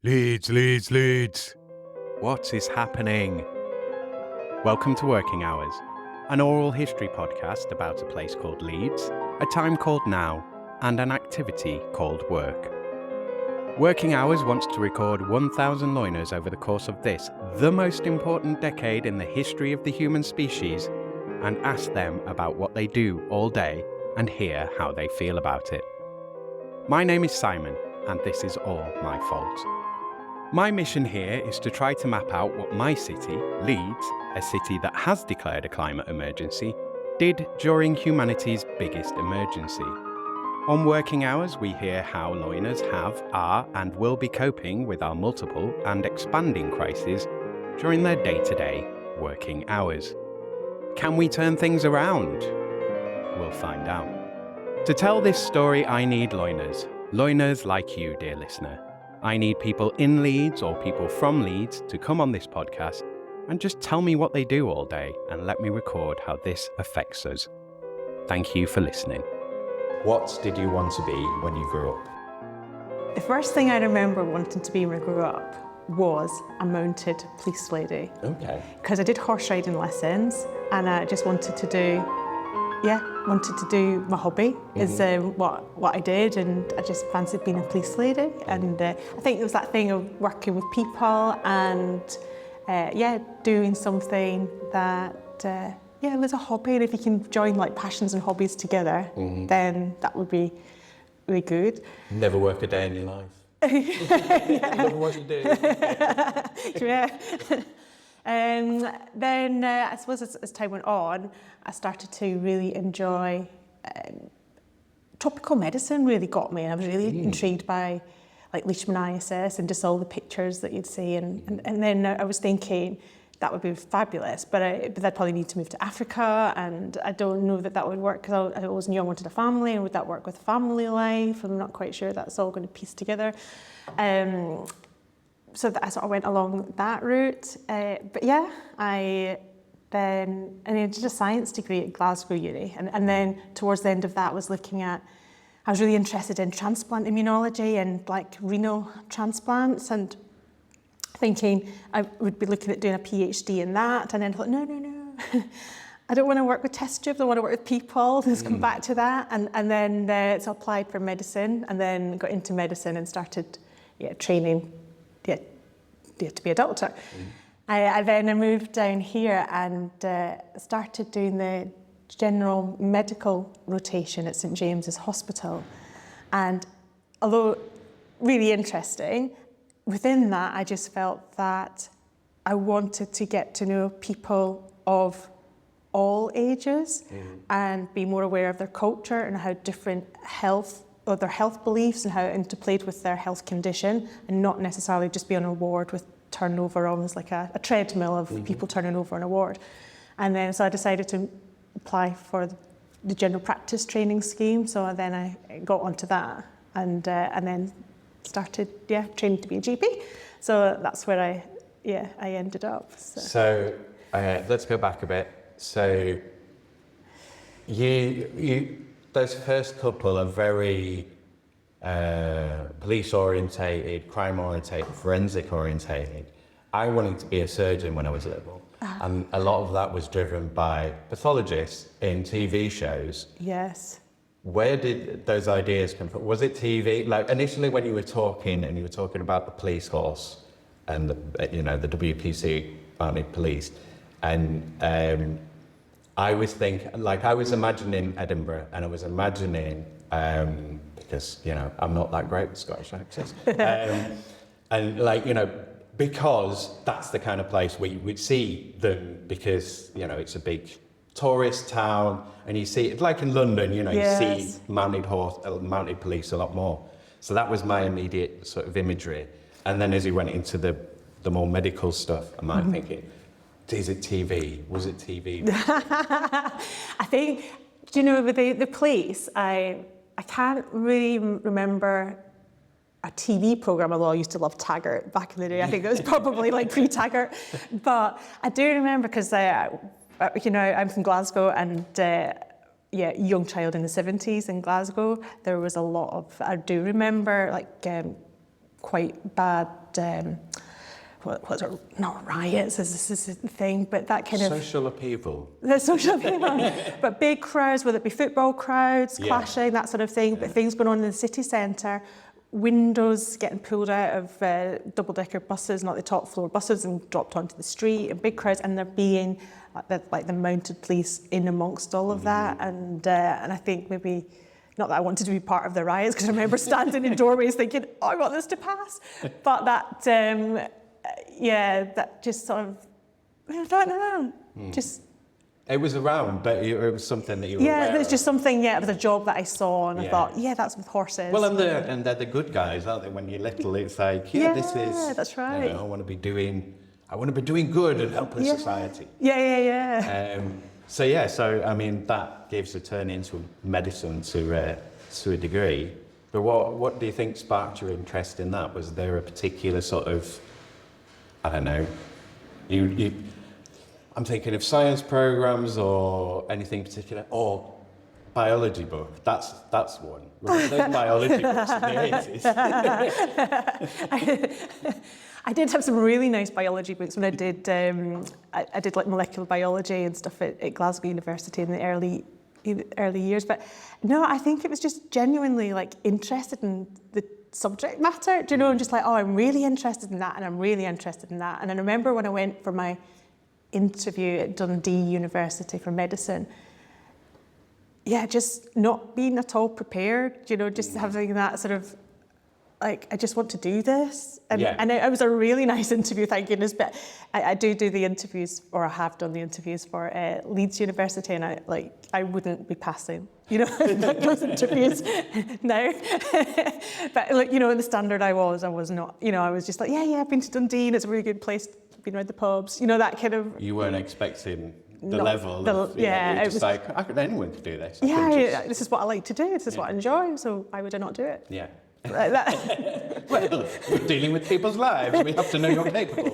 Leeds. What is happening? Welcome to Working Hours, an oral history podcast about a place called Leeds, a time called now, and an activity called work. Working Hours wants to record 1,000 learners over the course of this, the most important decade in the history of the human species, and ask them about what they do all day and hear how they feel about it. My name is Simon, and this is all my fault. My mission here is to try to map out what my city, Leeds, a city that has declared a climate emergency, did during humanity's biggest emergency. On Working Hours, we hear how lawyers have, are, and will be coping with our multiple and expanding crises during their day-to-day working hours. Can we turn things around? We'll find out. To tell this story, I need lawyers like you, dear listener. I need people in Leeds or people from Leeds to come on this podcast and just tell me what they do all day and let me record how this affects us. Thank you for listening. What did you want to be when you grew up? The first thing I remember wanting to be when I grew up was a mounted police lady. Okay. Because I did horse riding lessons and I just wanted to do my hobby is what I did, and I just fancied being a police lady. And I think it was that thing of working with people and doing something that it was a hobby. And if you can join like passions and hobbies together, then that would be really good. Never work a day in your life. Love what you do. Yeah. Then I suppose as time went on, I started to really enjoy tropical medicine. Really got me, and I was really intrigued by like leishmaniasis and just all the pictures that you'd see. And then I was thinking that would be fabulous, but I'd probably need to move to Africa, and I don't know that would work because I always knew I wanted a family, and would that work with family life? I'm not quite sure that's all going to piece together. So that I sort of went along that route. I did a science degree at Glasgow Uni. And then towards the end of that I was really interested in transplant immunology and like renal transplants, and thinking I would be looking at doing a PhD in that. And then I thought, no. I don't want to work with test tubes, I want to work with people. Let's come back to that. And then so I applied for medicine, and then got into medicine and started training to be a doctor. I then moved down here and started doing the general medical rotation at St James's Hospital. And although really interesting, within that I just felt that I wanted to get to know people of all ages and be more aware of their culture and how different their health beliefs and how it interplayed with their health condition, and not necessarily just be on a ward with turnover, almost like a treadmill of people turning over on a ward. And then so I decided to apply for the general practice training scheme. So then I got onto that and then started training to be a GP. So that's where I ended up. So let's go back a bit. So you those first couple are very police orientated, crime orientated, forensic orientated. I wanted to be a surgeon when I was little, and a lot of that was driven by pathologists in TV shows. Yes. Where did those ideas come from? Was it TV? Like initially when you were talking about the police force and the WPC Mounted Police, and I was imagining Edinburgh, and I was imagining, because, I'm not that great with Scottish accents, because that's the kind of place we would see them, because, it's a big tourist town, and you see, like in London, you see mounted police a lot more. So that was my immediate sort of imagery. And then as you went into the more medical stuff, I'm thinking, is it TV? Was it TV? I think, with the police, I can't really remember a TV programme, although I used to love Taggart back in the day. I think it was probably like pre-Taggart. But I do remember because, I'm from Glasgow, and young child in the 70s in Glasgow, there was a lot of, I do remember quite bad what's it, not riots, is this the thing, but that kind of... Social upheaval. The social upheaval. But big crowds, whether it be football crowds, clashing, that sort of thing, but things going on in the city centre, windows getting pulled out of double-decker buses, not the top floor buses, and dropped onto the street, and big crowds, and there being like the mounted police in amongst all of that, and I think maybe... Not that I wanted to be part of the riots, because I remember standing in doorways thinking, oh, I want this to pass. But that, that just sort of, I don't know, just... It was around, but it was something that you were aware it was just something, it was a job that I saw, and I thought, that's with horses. Well, and they're the good guys, aren't they? When you're little, it's like, this is... that's right. I want to be doing good and helping society. So I mean, that gives a turn into medicine to a degree. But what do you think sparked your interest in that? Was there a particular sort of, I don't know, I'm thinking of science programs or anything particular, or biology book. That's one. Remember those biology books in the 80s? I did have some really nice biology books when I did. I did like molecular biology and stuff at Glasgow University in the early years. But no, I think it was just genuinely like interested in the subject matter. Do you know? And just like, oh, I'm really interested in that, and I'm really interested in that. And I remember when I went for my interview at Dundee University for medicine. Just not being at all prepared. Just having that sort of. Like, I just want to do this. And it was a really nice interview, thank goodness. But I do the interviews, or I have done the interviews for Leeds University, and I wouldn't be passing, those interviews now. But, in the standard I was not, I was just like, I've been to Dundee, and it's a really good place, been around the pubs, that kind of... You weren't expecting the level of, it was like, anyone could do this. This is what I like to do, this is what I enjoy, so why would I not do it? Yeah. Like that. Well, we're dealing with people's lives. We have to know you're capable.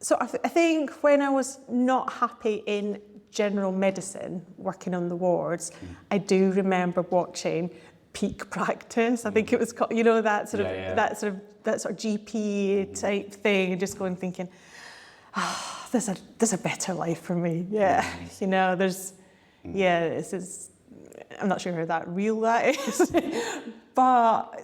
So I think when I was not happy in general medicine, working on the wards, I do remember watching Peak Practice. I think it was called, that sort of GP type thing, and just going thinking, there's a better life for me. This is, I'm not sure how that real that is, but...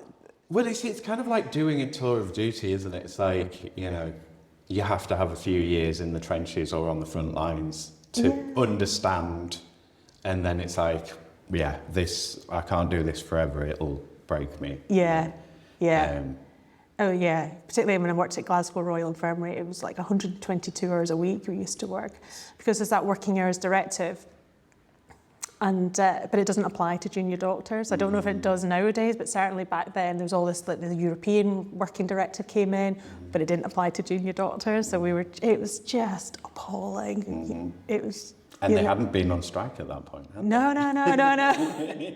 Well, it's kind of like doing a tour of duty, isn't it? It's like, you have to have a few years in the trenches or on the front lines to understand, and then it's like, I can't do this forever, it'll break me. Particularly when I worked at Glasgow Royal Infirmary, it was like 122 hours a week we used to work, because there's that working hours directive, and but it doesn't apply to junior doctors. I don't know if it does nowadays, but certainly back then there was all this, like the European working directive came in, but it didn't apply to junior doctors. So it was just appalling. It was. And they hadn't been on strike at that point, had they?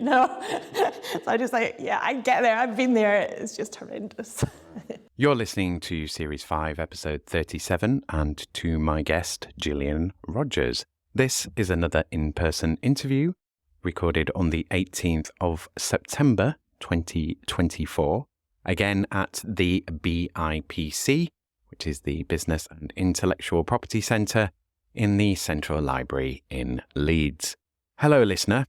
No. So I just I get there, I've been there, it's just horrendous. You're listening to Series 5, Episode 37, and to my guest, Gillian Rogers. This is another in-person interview recorded on the 18th of September 2024, again at the BIPC, which is the Business and Intellectual Property Centre, in the Central Library in Leeds. Hello, listener.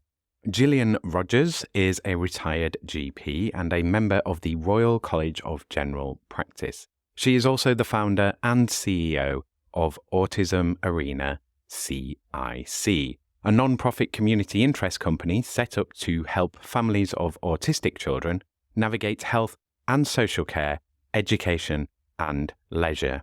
Gillian Rogers is a retired GP and a member of the Royal College of General Practice. She is also the founder and CEO of Autism Arena CIC, a non-profit community interest company set up to help families of autistic children navigate health and social care, education and leisure.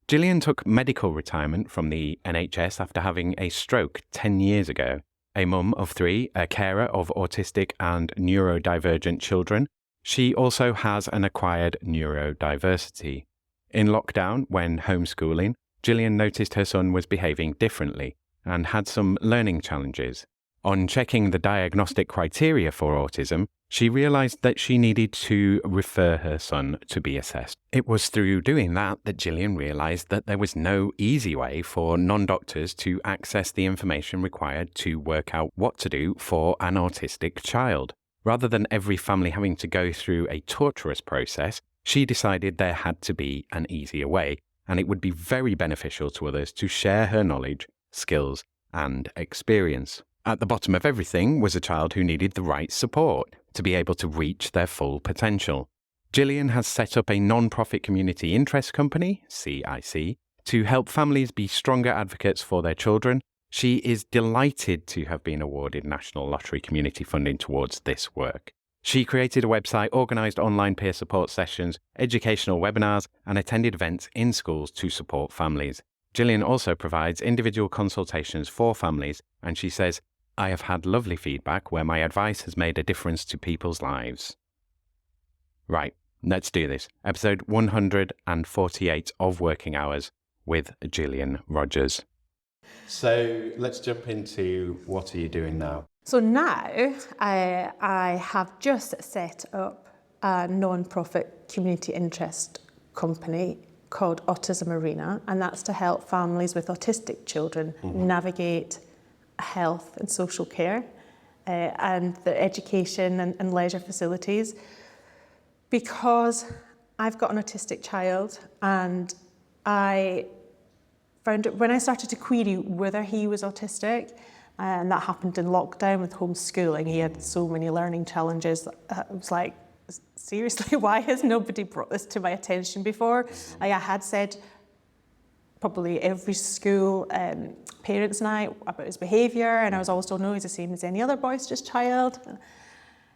Gillian took medical retirement from the NHS after having a stroke 10 years ago. A mum of 3, a carer of autistic and neurodivergent children, she also has an acquired neurodiversity. In lockdown, when homeschooling, Gillian noticed her son was behaving differently and had some learning challenges. On checking the diagnostic criteria for autism, she realised that she needed to refer her son to be assessed. It was through doing that Gillian realised that there was no easy way for non-doctors to access the information required to work out what to do for an autistic child. Rather than every family having to go through a torturous process, she decided there had to be an easier way, and it would be very beneficial to others to share her knowledge, skills, and experience. At the bottom of everything was a child who needed the right support to be able to reach their full potential. Gillian has set up a non-profit community interest company, CIC, to help families be stronger advocates for their children. She is delighted to have been awarded National Lottery community funding towards this work. She created a website, organised online peer support sessions, educational webinars, and attended events in schools to support families. Gillian also provides individual consultations for families, and she says, "I have had lovely feedback where my advice has made a difference to people's lives." Right, let's do this. Episode 148 of Working Hours with Gillian Rogers. So let's jump into what are you doing now? So now I have just set up a non-profit community interest company called Autism Arena, and that's to help families with autistic children navigate health and social care and their education and leisure facilities. Because I've got an autistic child, and I found it when I started to query whether he was autistic, and that happened in lockdown with homeschooling. He had so many learning challenges. I was like, seriously, why has nobody brought this to my attention before? I had said probably every school parents' night about his behaviour, and I was always told, no, he's the same as any other boisterous child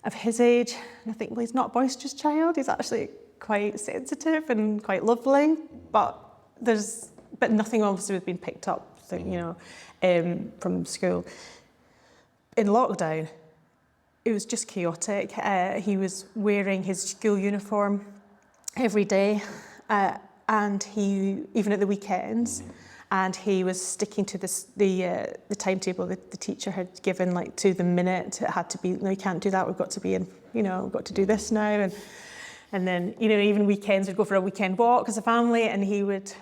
of his age. And I think, well, he's not a boisterous child. He's actually quite sensitive and quite lovely, but nothing obviously was being picked up, from school. In lockdown, it was just chaotic. He was wearing his school uniform every day, and even at the weekends, and he was sticking to the timetable that the teacher had given, like to the minute. It had to be, no, you can't do that. We've got to be in, we've got to do this now, and then even weekends we'd go for a weekend walk as a family, and he would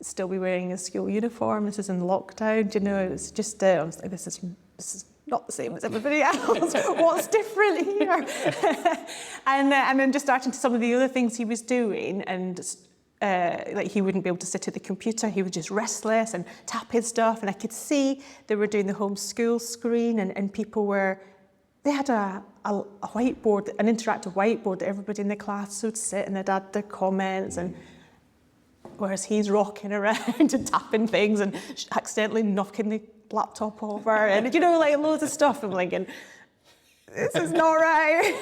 still be wearing his school uniform. This is in lockdown, it was just I was like, this is not the same as everybody else. What's different here? and then just starting to some of the other things he was doing, and like he wouldn't be able to sit at the computer. He was just restless and tapping stuff, and I could see they were doing the homeschool screen, and they had a whiteboard, an interactive whiteboard that everybody in the class would sit and they'd add their comments, and whereas he's rocking around and tapping things and accidentally knocking the laptop over, and like loads of stuff. I'm thinking, this is not right.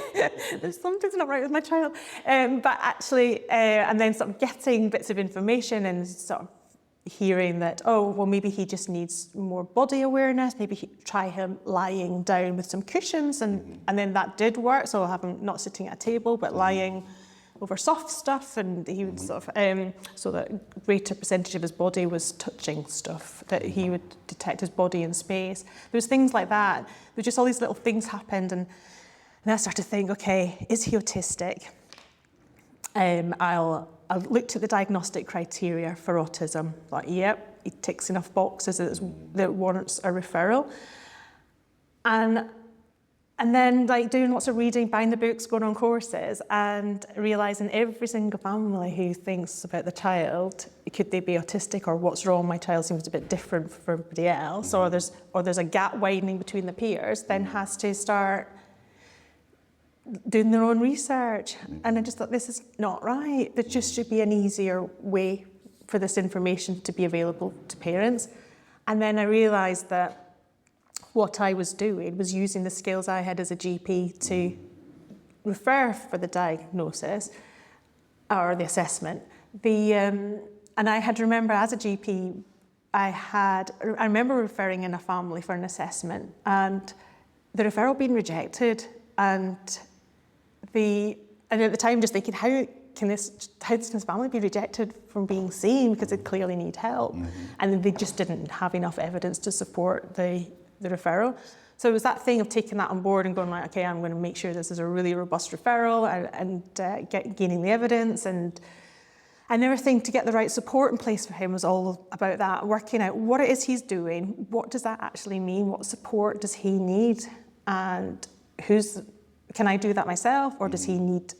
There's something's not right with my child. But actually, and then sort of getting bits of information and sort of hearing that, oh, well, maybe he just needs more body awareness. Maybe try him lying down with some cushions, and then that did work. So I'll have him not sitting at a table, but lying over soft stuff, and he would sort of, so that a greater percentage of his body was touching stuff, that he would detect his body in space. There was things like that. There were just all these little things happened, and I started to think, okay, is he autistic? I looked at the diagnostic criteria for autism, like, yep, he ticks enough boxes that warrants a referral. And then doing lots of reading, buying the books, going on courses, and realising every single family who thinks about the child, could they be autistic, or what's wrong, my child seems a bit different from everybody else, or there's a gap widening between the peers, then has to start doing their own research. And I just thought, this is not right. There just should be an easier way for this information to be available to parents. And then I realised that what I was doing was using the skills I had as a GP to refer for the diagnosis or the assessment. And I had to remember, as a GP, I remember referring in a family for an assessment, and the referral being rejected, and at the time just thinking, how can this family be rejected from being seen, because they clearly need help, and they just didn't have enough evidence to support the referral. So it was that thing of taking that on board and going like, okay, I'm going to make sure this is a really robust referral and gaining the evidence. And everything to get the right support in place for him was all about that, working out what it is he's doing, what does that actually mean, what support does he need, and can I do that myself, or does he need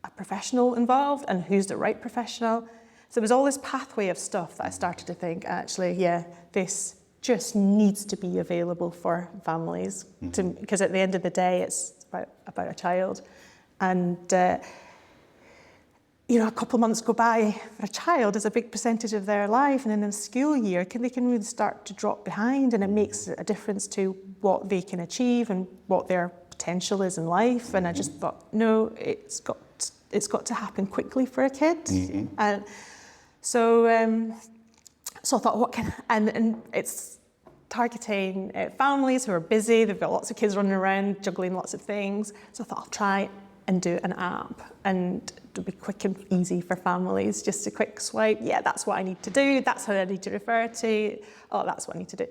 a professional involved, and who's the right professional? So it was all this pathway of stuff that I started to think, actually, yeah, this just needs to be available for families, because at the end of the day, it's about a child. And a couple of months go by for a child is a big percentage of their life, and in a school year, they can really start to drop behind, and it makes a difference to what they can achieve and what their potential is in life. And I just thought, no, it's got to happen quickly for a kid. And so I thought, and it's targeting families who are busy, they've got lots of kids running around, juggling lots of things. So I thought I'll try and do an app, and it'll be quick and easy for families, just a quick swipe, yeah, that's what I need to do, that's how I need to refer to, oh, that's what I need to do.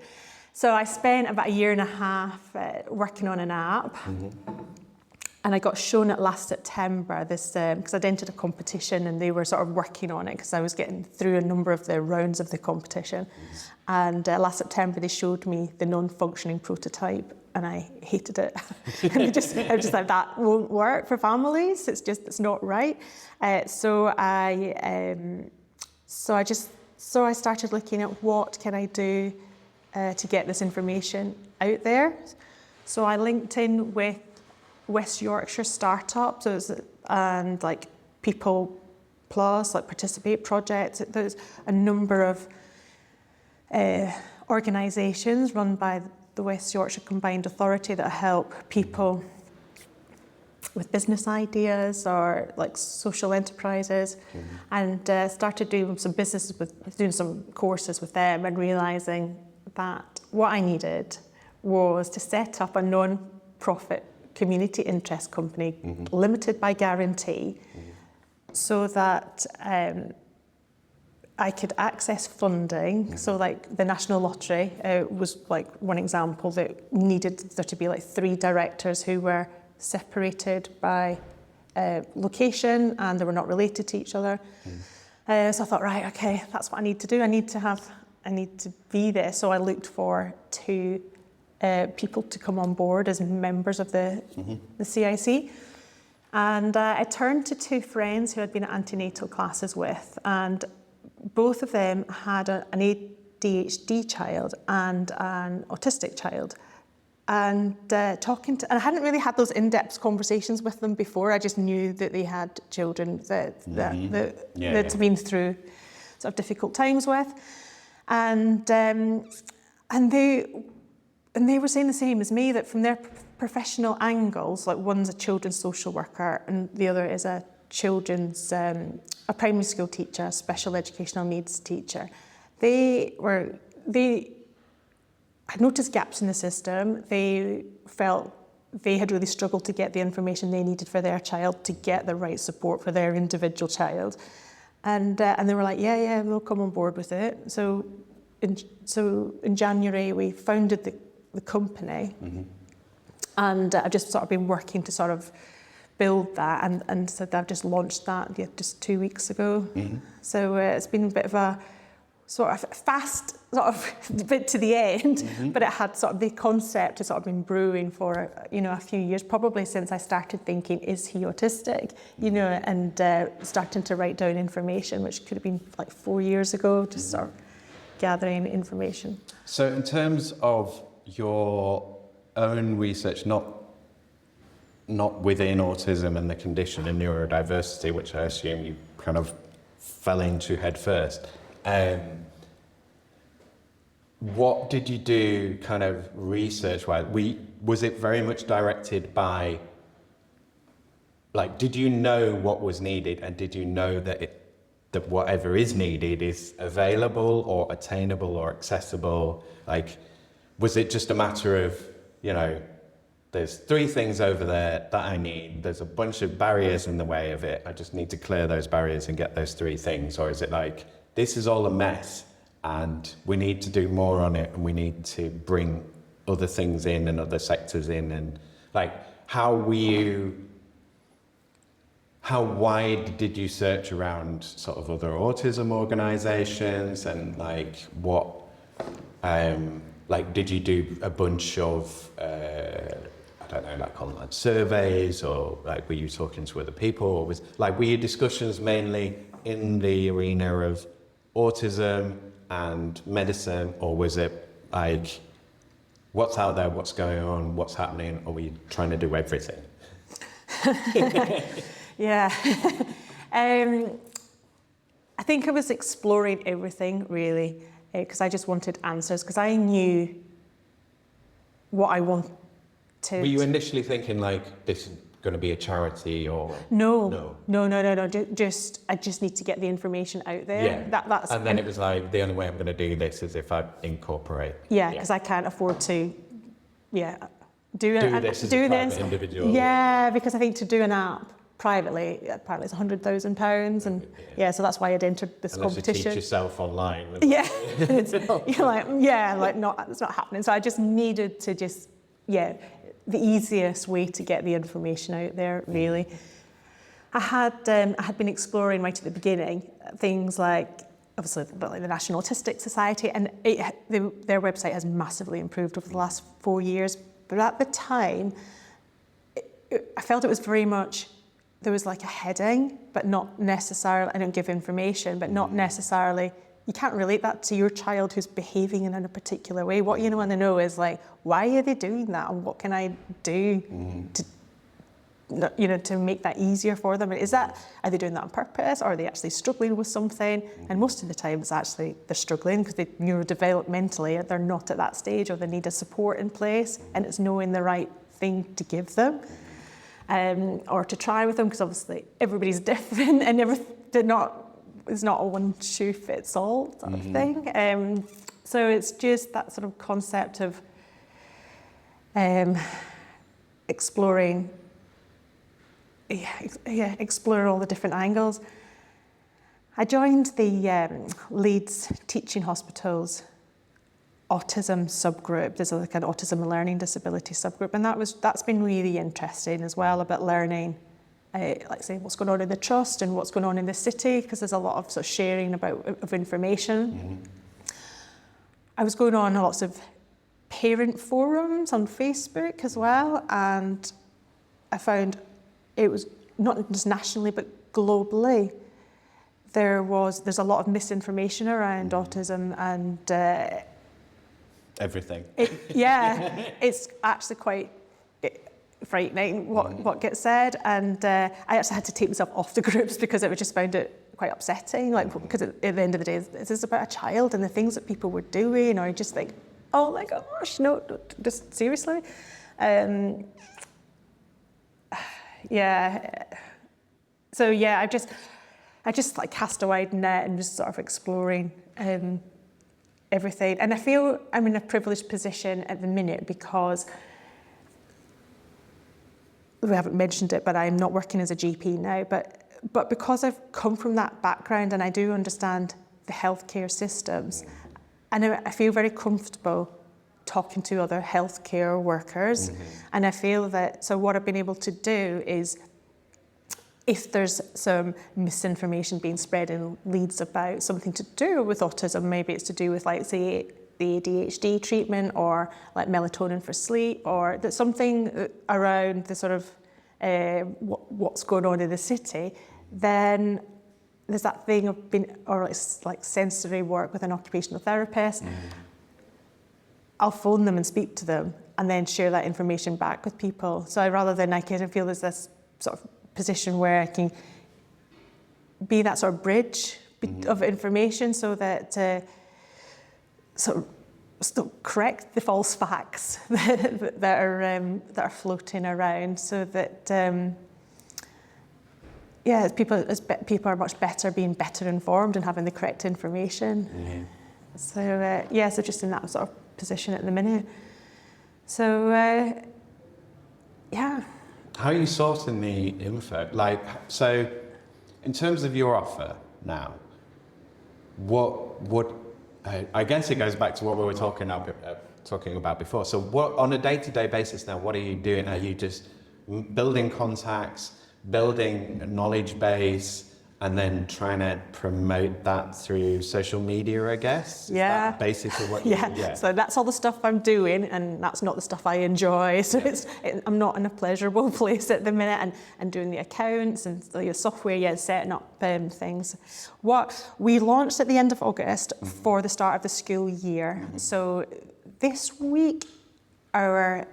So I spent about 1.5 years working on an app. And I got shown it last September, because I'd entered a competition and they were sort of working on it because I was getting through a number of the rounds of the competition. And last September they showed me the non-functioning prototype, and I hated it. And I was just like, that won't work for families. It's not right. So I started looking at what can I do to get this information out there. So I linked in with West Yorkshire startups and like People Plus, like Participate projects. There's a number of organisations run by the West Yorkshire Combined Authority that help people with business ideas or like social enterprises, and started doing some doing some courses with them, and realising that what I needed was to set up a non-profit community interest company, limited by guarantee, so that I could access funding. So like the National Lottery was like one example that needed there to be like 3 directors who were separated by location and they were not related to each other. So I thought, right, okay, that's what I need to do. I need to be there. So I looked for 2 people to come on board as members of the CIC. And I turned to 2 friends who I'd been at antenatal classes with, and both of them had an ADHD child and an autistic child. And and I hadn't really had those in-depth conversations with them before. I just knew that they had children that they'd been through sort of difficult times with, and they were saying the same as me, that from their professional angles, like one's a children's social worker and the other is a children's, a primary school teacher, special educational needs teacher. They had noticed gaps in the system. They felt they had really struggled to get the information they needed for their child to get the right support for their individual child. And they were like, yeah, we'll come on board with it. So in January, we founded the company, and I've just sort of been working to sort of build that, and so I've just launched that just 2 weeks ago. So it's been a bit of a sort of fast sort of bit to the end, but it had sort of the concept has sort of been brewing for a few years, probably since I started thinking, is he autistic? And starting to write down information, which could have been like 4 years ago, just sort of gathering information. So in terms of your own research, not within autism and the condition and neurodiversity, which I assume you kind of fell into head first, what did you do kind of research-wise? Was it very much directed by, like, did you know what was needed, and did you know that whatever is needed is available or attainable or accessible? Like, was it just a matter of, there's 3 things over there that I need, there's a bunch of barriers in the way of it, I just need to clear those barriers and get those 3 things? Or is it like, this is all a mess and we need to do more on it, and we need to bring other things in and other sectors in, and like how wide did you search around sort of other autism organisations, and like what, like did you do a bunch of, I don't know, like online surveys, or like were you talking to other people, or were your discussions mainly in the arena of autism and medicine, or was it like what's out there, what's going on, what's happening, or were you trying to do everything? Yeah. I think I was exploring everything really, because I just wanted answers, because I knew what I wanted. Were you initially thinking like this is going to be a charity, or no? Just I just need to get the information out there. Yeah. That's and then it was like the only way I'm going to do this is if I incorporate. Yeah, because I can't afford to. Do this as a private individual. Yeah, because I think to do an app privately, apparently it's £100,000, and so that's why I'd entered this competition. You teach yourself online. Yeah, you're like, it's not happening. So I just needed to the easiest way to get the information out there, really. I had been exploring right at the beginning things like, obviously, like the National Autistic Society, and their website has massively improved over the last 4 years. But at the time, I felt it was very much, there was like a heading, but not necessarily, I don't give information, but not necessarily, you can't relate that to your child who's behaving in a particular way. What you want to know is like, why are they doing that, and what can I do to make that easier for them? Are they doing that on purpose, or are they actually struggling with something? And most of the time it's actually they're struggling because they neurodevelopmentally they're not at that stage, or they need a support in place, and it's knowing the right thing to give them or to try with them, because obviously everybody's different and it's not a one shoe fits all sort of thing. So it's just that sort of concept of exploring all the different angles. I joined the Leeds Teaching Hospital's autism subgroup. There's like an autism and learning disability subgroup, and that's been really interesting as well, about learning, like say, what's going on in the trust and what's going on in the city, because there's a lot of sort of sharing of information. I was going on lots of parent forums on Facebook as well, and I found it was not just nationally but globally. There's a lot of misinformation around autism, and everything. It's actually quite frightening what gets said, and I actually had to take myself off the groups because I just found it quite upsetting. Like, because at the end of the day, this is about a child and the things that people were doing, or just think, oh my gosh, no, just seriously. So I just like cast a wide net and just sort of exploring everything. And I feel I'm in a privileged position at the minute because we haven't mentioned it, but I'm not working as a GP now. But because I've come from that background and I do understand the healthcare systems, and I feel very comfortable talking to other healthcare workers. And I feel that, so what I've been able to do is, if there's some misinformation being spread in Leeds about something to do with autism, maybe it's to do with, like, say, the ADHD treatment, or like melatonin for sleep, or there's something around the sort of what's going on in the city, then there's that thing of it's like sensory work with an occupational therapist. I'll phone them and speak to them and then share that information back with people. So rather than, I kind of feel there's this sort of position where I can be that sort of bridge of information, so that sort of correct the false facts that are floating around, so that people are much better, being better informed and having the correct information. So so just in that sort of position at the minute. So How are you sourcing the info? Like, so in terms of your offer now, what I guess it goes back to what we were talking about talking about before. So what, on a day-to-day basis now, what are you doing? Are you just building contacts, building a knowledge base, and then trying to promote that through social media, I guess? Is that basically what you do? So that's all the stuff I'm doing, and that's not the stuff I enjoy. So I'm not in a pleasurable place at the minute, and doing the accounts and the software, setting up things. What we launched at the end of August for the start of the school year. So this week, our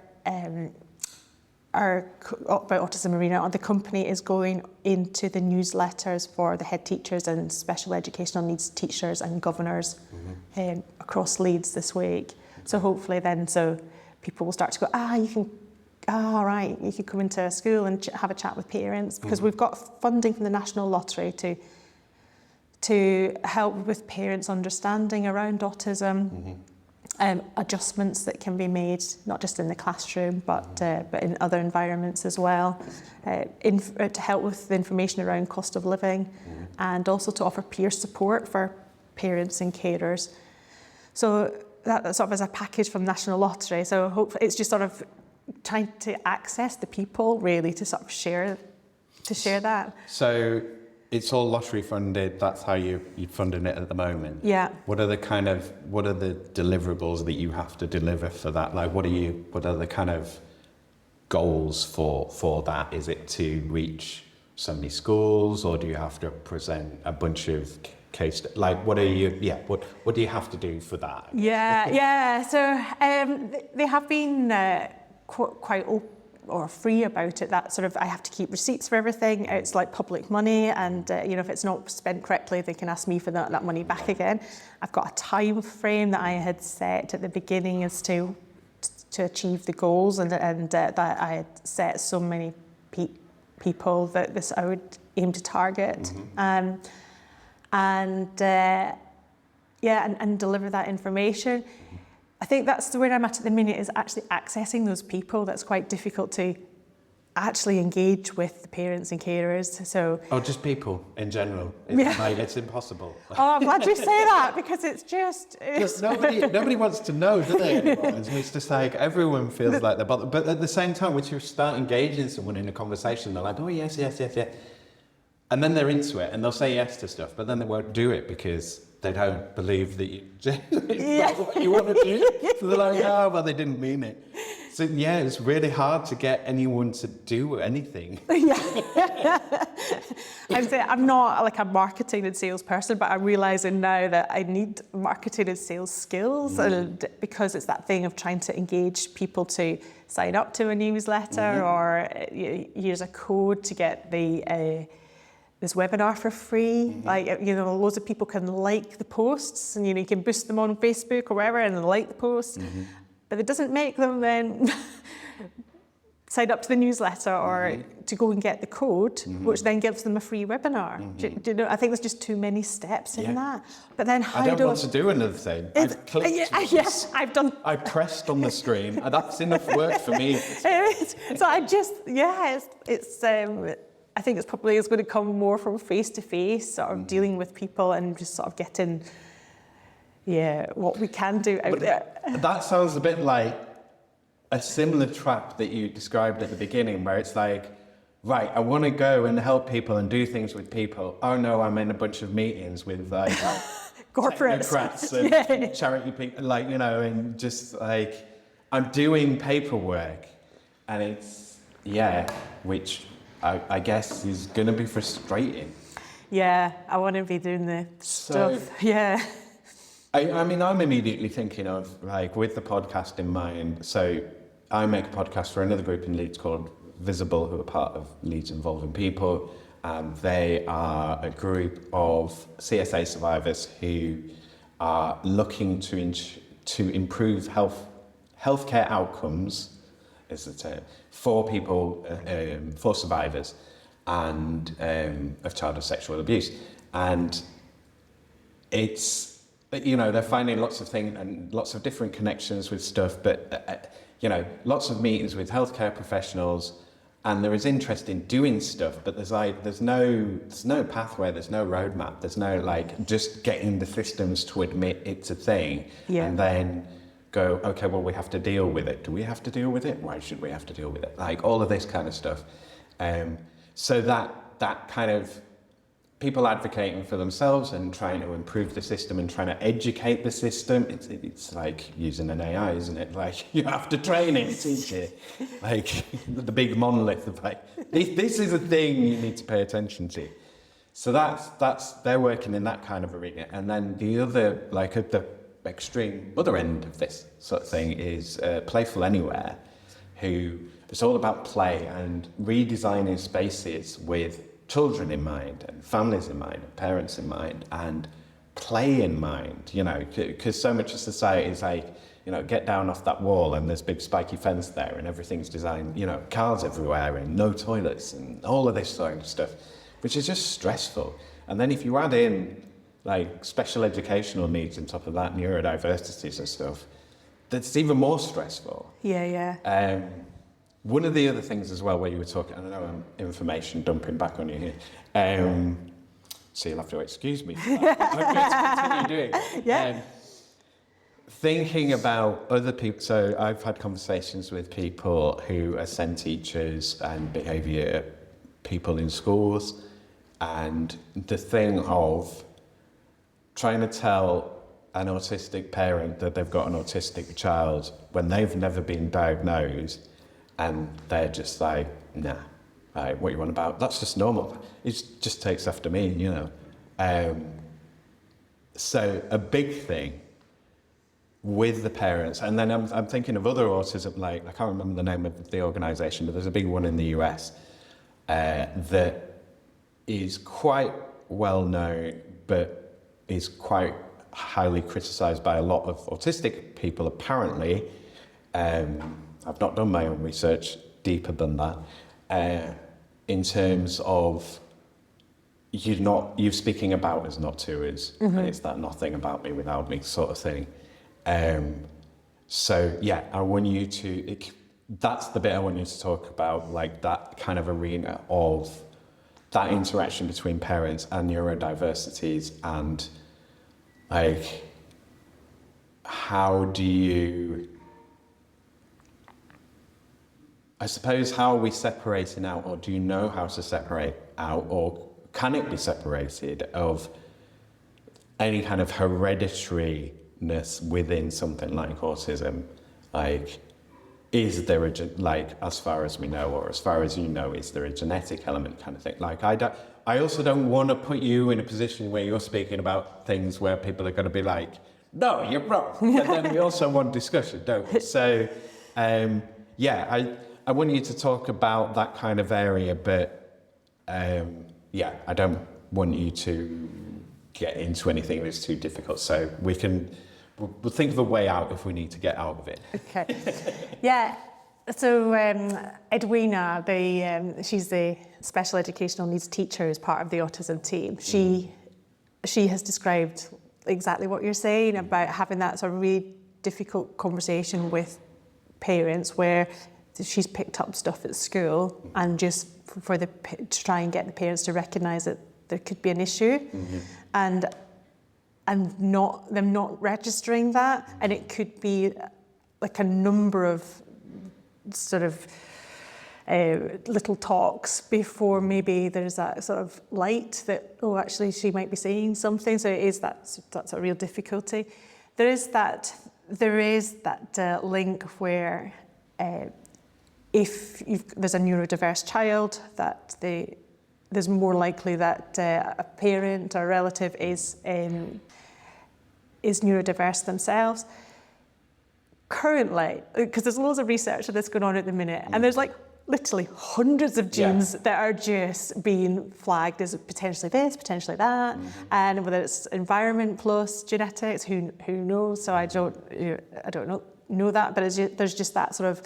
About Autism Arena, the company is going into the newsletters for the head teachers and special educational needs teachers and governors across Leeds this week. So hopefully then, people will start to go, you can come into a school and have a chat with parents, because we've got funding from the National Lottery to help with parents' understanding around autism. Adjustments that can be made, not just in the classroom, but in other environments as well, to help with the information around cost of living, and also to offer peer support for parents and carers. So that sort of as a package from National Lottery. So hopefully it's just sort of trying to access the people, really, to sort of share that. So it's all lottery funded. That's how you're funding it at the moment. Yeah. What are the deliverables that you have to deliver for that? Like, what are the kind of goals for that? Is it to reach so many schools, or do you have to present a bunch of case? Like, what do you have to do for that? So they have been quite open or free about it, that sort of, I have to keep receipts for everything. It's like public money, and if it's not spent correctly, they can ask me for that money back again. I've got a time frame that I had set at the beginning as to achieve the goals, and that I had set so many people that I would aim to target, and deliver that information. I think that's the where I'm at the minute, is actually accessing those people. That's quite difficult to actually engage with the parents and carers. So just people in general. It's impossible. I'm glad you say that, because it's just nobody wants to know, do they? It's just like everyone feels like they're bothered. But at the same time, once you start engaging someone in a conversation, they're like, oh yes. And then they're into it, and they'll say yes to stuff, but then they won't do it because they don't believe that that's what you want to do. So they're like, they didn't mean it. So it's really hard to get anyone to do anything. I'd say I'm not like a marketing and sales person, but I'm realising now that I need marketing and sales skills, and because it's that thing of trying to engage people to sign up to a newsletter, or here's a code to get this webinar for free. Loads of people can like the posts, and you can boost them on Facebook or wherever and like the posts, but it doesn't make them then sign up to the newsletter or to go and get the code, which then gives them a free webinar. Do you know? I think there's just too many steps in that. But then I don't want to do another thing. I've clicked. I've done. I pressed on the screen, and that's enough work for me. So I just, it's. I think it's probably going to come more from face-to-face, sort of dealing with people and just sort of getting, what we can do out there. That sounds a bit like a similar trap that you described at the beginning, where it's like, right, I want to go and help people and do things with people. Oh no, I'm in a bunch of meetings with like corporates and charity people, and just like, I'm doing paperwork, and it's, which I guess is going to be frustrating. Yeah, I want to be doing the stuff. I mean, I'm immediately thinking of, like, with the podcast in mind, so I make a podcast for another group in Leeds called Visible, who are part of Leeds Involving People, and they are a group of CSA survivors who are looking to improve healthcare outcomes, is the term, for people, for survivors and of child sexual abuse. And it's, they're finding lots of things and lots of different connections with stuff, but, lots of meetings with healthcare professionals, and there is interest in doing stuff, but there's no pathway, there's no roadmap, there's no, just getting the systems to admit it's a thing, and then go, okay, well, we have to deal with it. Do we have to deal with it? Why should we have to deal with it? Like all of this kind of stuff. So that kind of people advocating for themselves and trying to improve the system and trying to educate the system. It's like using an AI, isn't it? Like you have to train it, teach it. Like the big monolith of like, this is a thing you need to pay attention to. So that's they're working in that kind of arena. And then the other, like at the extreme other end of this sort of thing is Playful Anywhere, who it's all about play and redesigning spaces with children in mind and families in mind and parents in mind and play in mind, you know, because so much of society is like, you know, get down off that wall and there's big spiky fence there and everything's designed, you know, cars everywhere and no toilets and all of this sort of stuff, which is just stressful. And then if you add in like special educational needs on top of that, neurodiversities and stuff, that's even more stressful. Yeah. One of the other things as well, where you were talking, I know I'm information dumping back on you here, so you'll have to excuse me for that. I'm going to continue doing it. Yeah. Thinking about other people, so I've had conversations with people who are SEND teachers and behaviour people in schools, and the thing of trying to tell an autistic parent that they've got an autistic child when they've never been diagnosed, and they're just like, nah, like, what you want about? That's just normal. It just takes after me, you know. So a big thing with the parents, and then I'm thinking of other autism, like I can't remember the name of the organisation, but there's a big one in the US that is quite well known, but is quite highly criticised by a lot of autistic people apparently. I've not done my own research deeper than that, in terms of you speaking about us, not to us, and it's that nothing about me without me sort of thing. So yeah, I want you to, that's the bit I want you to talk about, like that kind of arena of that interaction between parents and neurodiversities, and like, how do you, I suppose, how are we separating out, or do you know how to separate out, or can it be separated of any kind of hereditariness within something like autism? Like, is there as far as we know, or as far as you know, is there a genetic element kind of thing? Like, I also don't want to put you in a position where you're speaking about things where people are going to be like, no, you're wrong. But then we also want discussion, don't we? So, yeah, I want you to talk about that kind of area, but yeah, I don't want you to get into anything that's too difficult. So we'll think of a way out if we need to get out of it. Okay. Yeah. So Edwina, she's the special educational needs teacher as part of the autism team. She has described exactly what you're saying about having that sort of really difficult conversation with parents where she's picked up stuff at school, and just to try and get the parents to recognise that there could be an issue, and them not registering that, and it could be like a number of sort of little talks before maybe there's that sort of light that, oh, actually she might be saying something. So it is that's a real difficulty. There is that link where if there's a neurodiverse child, that there's more likely that a parent or a relative is neurodiverse themselves. Currently, because there's loads of research on this going on at the minute, and there's like literally hundreds of genes that are just being flagged as potentially this, potentially that, and whether it's environment plus genetics, who knows? So I don't know that, but there's just that sort of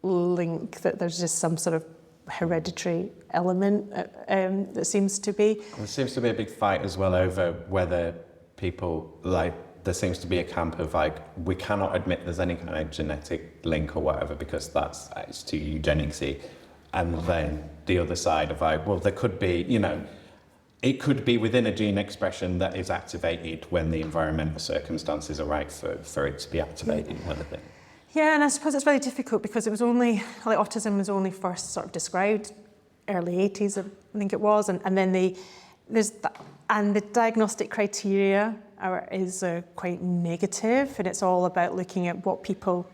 link that there's just some sort of hereditary element that seems to be. There seems to be a big fight as well over whether people, like, there seems to be a camp of like, we cannot admit there's any kind of genetic link or whatever because it's too eugenicsy, and then the other side of like, well, there could be, you know, it could be within a gene expression that is activated when the environmental circumstances are right for it to be activated, kind of thing. Yeah, and I suppose it's very difficult because it was only, like autism was only first sort of described early 80s, I think it was, and then the diagnostic criteria is quite negative, and it's all about looking at what people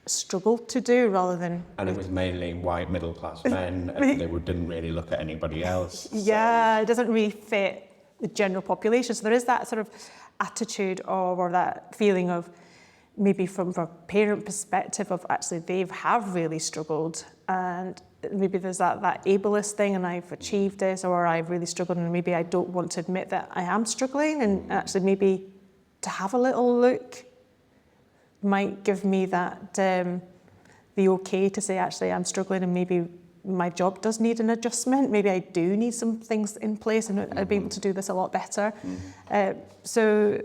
struggle to do rather than... And it was mainly white middle-class men, and they didn't really look at anybody else. Yeah, it doesn't really fit the general population. So there is that sort of attitude of, or that feeling of, maybe from a parent perspective of actually they have really struggled, and maybe there's that ableist thing, and I've achieved this, or I've really struggled, and maybe I don't want to admit that I am struggling, and actually maybe to have a little look might give me that the okay to say actually I'm struggling, and maybe my job does need an adjustment. Maybe I do need some things in place, and I'd be able to do this a lot better. So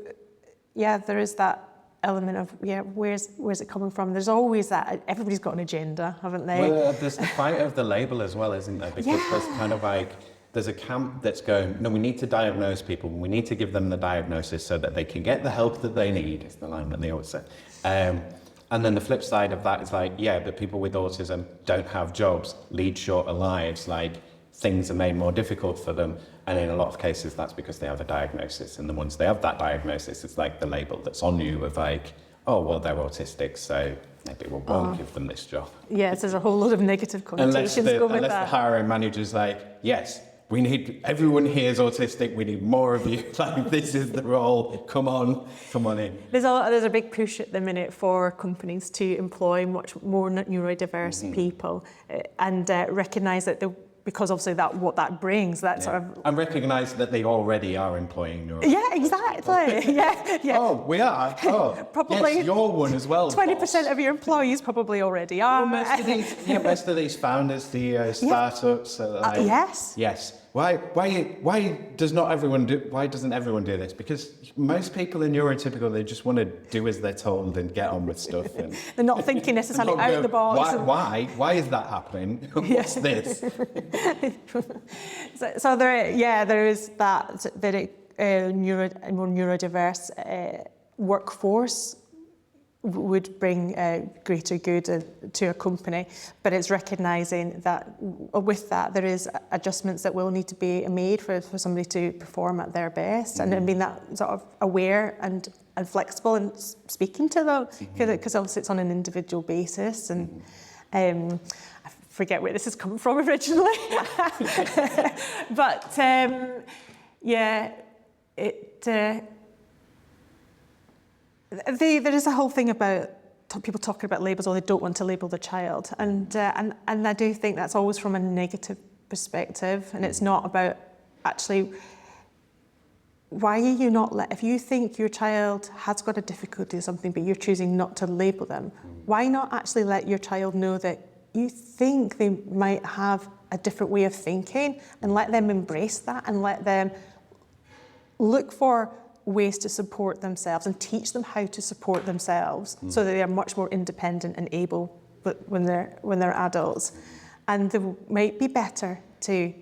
yeah, there is that element of, yeah, where's it coming from? There's always that, everybody's got an agenda, haven't they? Well, there's the fight of the label as well, isn't there? Because there's kind of like, there's a camp that's going, no, we need to diagnose people, we need to give them the diagnosis so that they can get the help that they need, is the line that they always say. And then the flip side of that is like, yeah, but people with autism don't have jobs, lead shorter lives, like things are made more difficult for them. And in a lot of cases, that's because they have a diagnosis. And then once they have that diagnosis, it's like the label that's on you of like, oh, well, they're autistic, so maybe we won't give them this job. Yes, there's a whole lot of negative connotations go with unless that. the hiring manager's like, yes, we need, everyone here is autistic, we need more of you. Like, this is the role, come on in. There's a big push at the minute for companies to employ much more neurodiverse people and recognise that because obviously what that brings, that sort of... And recognise that they already are employing neurodiverse. Yeah, exactly. Yeah. Oh, we are? Oh, probably. Yes, you're one as well. 20% of your employees probably already are. Well, most of these founders, the startups... yes. Yes. Why doesn't everyone do this? Because most people are neurotypical, they just want to do as they're told and get on with stuff. And they're not thinking necessarily out of the box. Why is that happening? What's this? So there is that very more neurodiverse workforce would bring greater good to a company, but it's recognising that with that there is adjustments that will need to be made for somebody to perform at their best, and being that sort of aware and flexible and speaking to them, because obviously it's on an individual basis, and I forget where this has come from originally, but there is a whole thing about people talking about labels, or they don't want to label the child, and I do think that's always from a negative perspective, and it's not about actually why are you not if you think your child has got a difficulty or something, but you're choosing not to label them, why not actually let your child know that you think they might have a different way of thinking, and let them embrace that, and let them look for ways to support themselves and teach them how to support themselves so that they are much more independent and able when they're adults. And they might be better to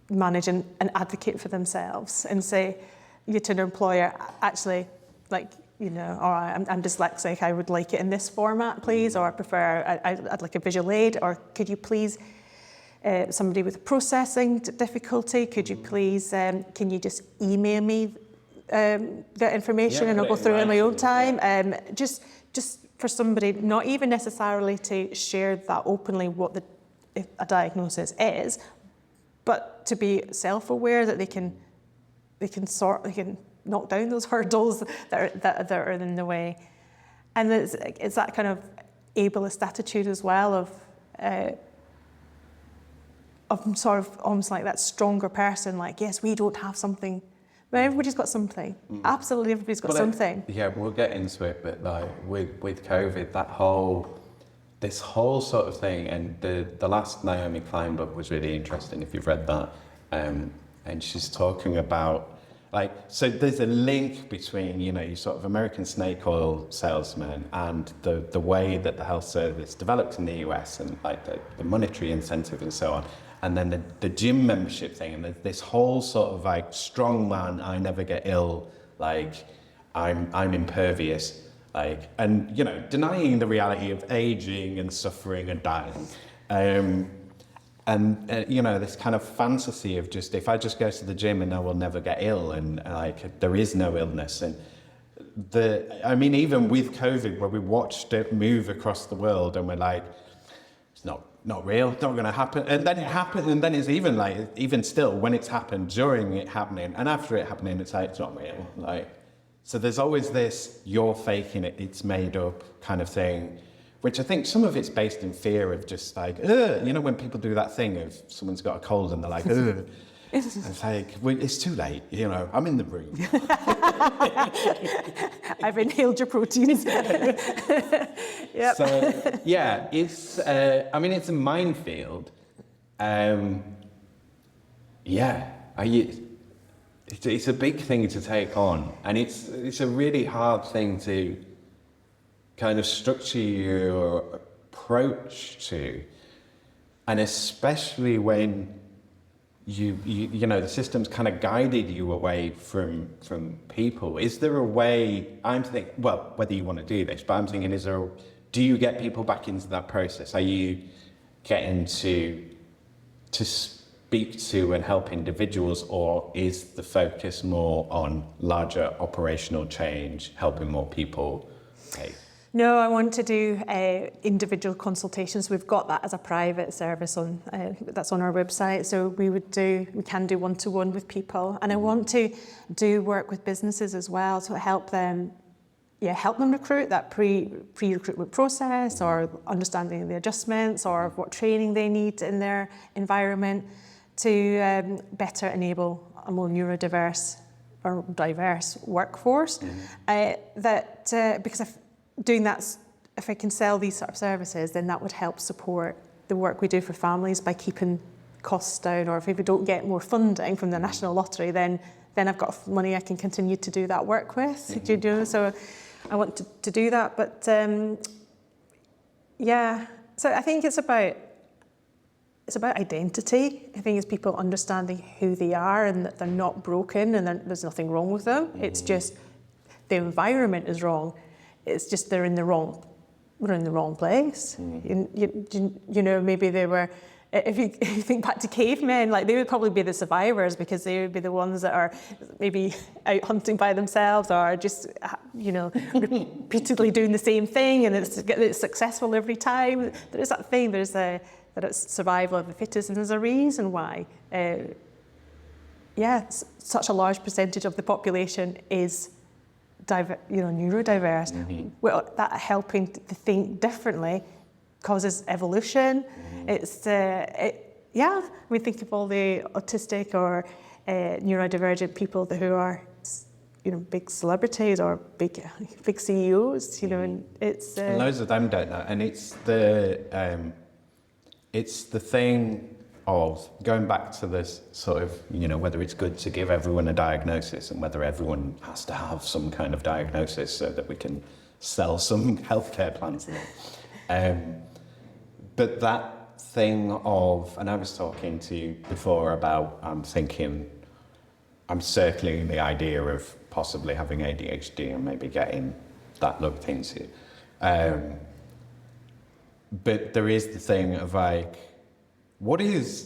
manage and advocate for themselves and say to an employer, actually, like, you know, or I'm dyslexic, I would like it in this format, please, or I prefer, I'd like a visual aid, or could you please, somebody with processing difficulty, could you please, can you just email me the information and I'll go through it in my own time. Just for somebody, not even necessarily to share that openly what a diagnosis is, but to be self-aware that they can knock down those hurdles that are in the way. And it's that kind of ableist attitude as well of sort of almost like that stronger person, like, yes, we don't have something. But everybody's got something. Absolutely, everybody's got something. We'll get into it, but like with COVID, this whole sort of thing, and the last Naomi Klein book was really interesting if you've read that, and she's talking about Like, so there's a link between, you know, your sort of American snake oil salesman and the way that the health service developed in the US, and like the monetary incentive and so on. And then the gym membership thing, and this whole sort of like strong man, I never get ill, like I'm impervious, like, and, you know, denying the reality of aging and suffering and dying. And you know, this kind of fantasy of just, if I just go to the gym and I will never get ill, and like there is no illness. And I mean, even with COVID, where we watched it move across the world and we're like, it's not real, not going to happen. And then it happened, and then it's even like, even still, when it's happened, during it happening, and after it happening, it's like, it's not real. Like, so there's always this, you're faking it, it's made up kind of thing, which I think some of it's based in fear of just like, you know, when people do that thing of someone's got a cold and they're like, it's like, well, it's too late, you know, I'm in the room. I've inhaled your proteins. Yep. So, yeah, it's, I mean, it's a minefield. It's a big thing to take on, and it's a really hard thing to kind of structure your approach to, and especially when you know the system's kind of guided you away from people. Is there a way? I'm thinking, well, whether you want to do this, but I'm thinking, do you get people back into that process? Are you getting to speak to and help individuals, or is the focus more on larger operational change, helping more people? Okay. No, I want to do individual consultations. We've got that as a private service on that's on our website. So we can do one-to-one with people, and I want to do work with businesses as well to help them recruit, that pre-recruitment process, or understanding the adjustments, or what training they need in their environment to better enable a more neurodiverse or diverse workforce. Because doing that, if I can sell these sort of services, then that would help support the work we do for families by keeping costs down. Or if we don't get more funding from the National Lottery, then I've got money I can continue to do that work with. Mm-hmm. Do you know? So I want to do that. But so I think it's about identity. I think it's people understanding who they are and that they're not broken and there's nothing wrong with them. Mm-hmm. It's just the environment is wrong. It's just we're in the wrong place. Mm-hmm. You know, maybe they were, if you think back to cavemen, like they would probably be the survivors because they would be the ones that are maybe out hunting by themselves, or just, you know, repeatedly doing the same thing, and it's successful every time. There is that thing, that it's survival of the fittest, and there's a reason why. Such a large percentage of the population is neurodiverse. Mm-hmm. Well, that helping to think differently causes evolution. Mm-hmm. We think of all the autistic or neurodivergent people who are, you know, big celebrities or big CEOs. You know, and it's and loads of them don't know, and it's the thing of going back to this sort of, you know, whether it's good to give everyone a diagnosis and whether everyone has to have some kind of diagnosis so that we can sell some healthcare plans. But that thing of, and I was talking to you before about, I'm circling the idea of possibly having ADHD and maybe getting that looked into. But there is the thing of like, what's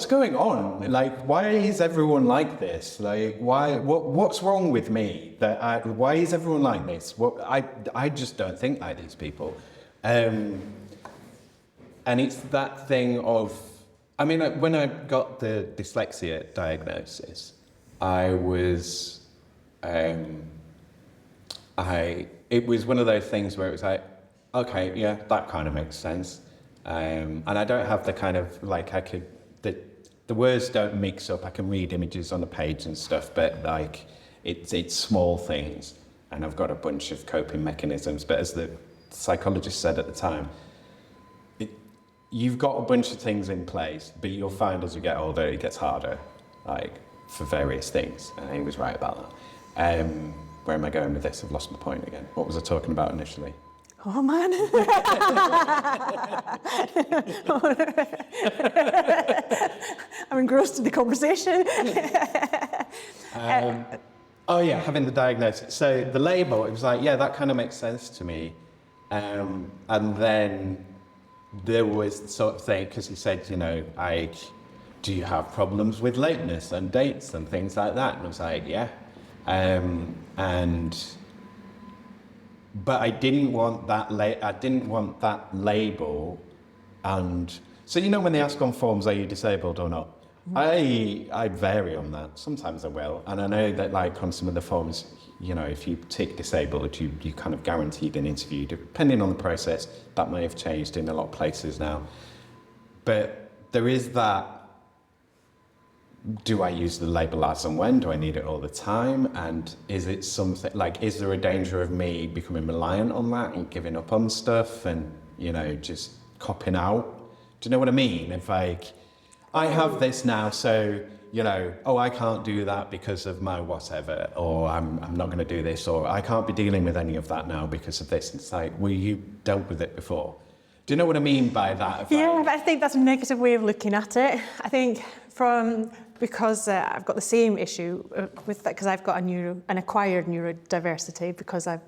going on? Like, why is everyone like this? Like, what's wrong with me? Why is everyone like this? I just don't think like these people. And it's that thing of, I mean, when I got the dyslexia diagnosis, it was one of those things where it was like, okay, yeah, that kind of makes sense. And I don't have the kind of, like, the words don't mix up. I can read images on a page and stuff, but like, it's small things. And I've got a bunch of coping mechanisms. But as the psychologist said at the time, you've got a bunch of things in place, but you'll find as you get older, it gets harder. Like, for various things, and he was right about that. Where am I going with this? I've lost my point again. What was I talking about initially? Oh man. I'm engrossed in the conversation. Oh yeah, having the diagnosis. So the label, it was like, yeah, that kind of makes sense to me. And then there was the sort of thing, because he said, you know, do you have problems with lateness and dates and things like that? And I was like, yeah. But I didn't want that label. And so, you know, when they ask on forms, are you disabled or not? I vary on that. Sometimes I will. And I know that, like, on some of the forms, you know, if you tick disabled, you kind of guaranteed an interview. Depending on the process, that may have changed in a lot of places now. But there is that, do I use the label as and when? Do I need it all the time? And is it something, like, is there a danger of me becoming reliant on that and giving up on stuff and, you know, just copping out? Do you know what I mean? If, like, I have this now, so, you know, oh, I can't do that because of my whatever, or I'm not going to do this, or I can't be dealing with any of that now because of this. It's like, well, you dealt with it before. Do you know what I mean by that? Yeah, but I think that's a negative way of looking at it. I think because I've got the same issue with that, because I've got an acquired neurodiversity because I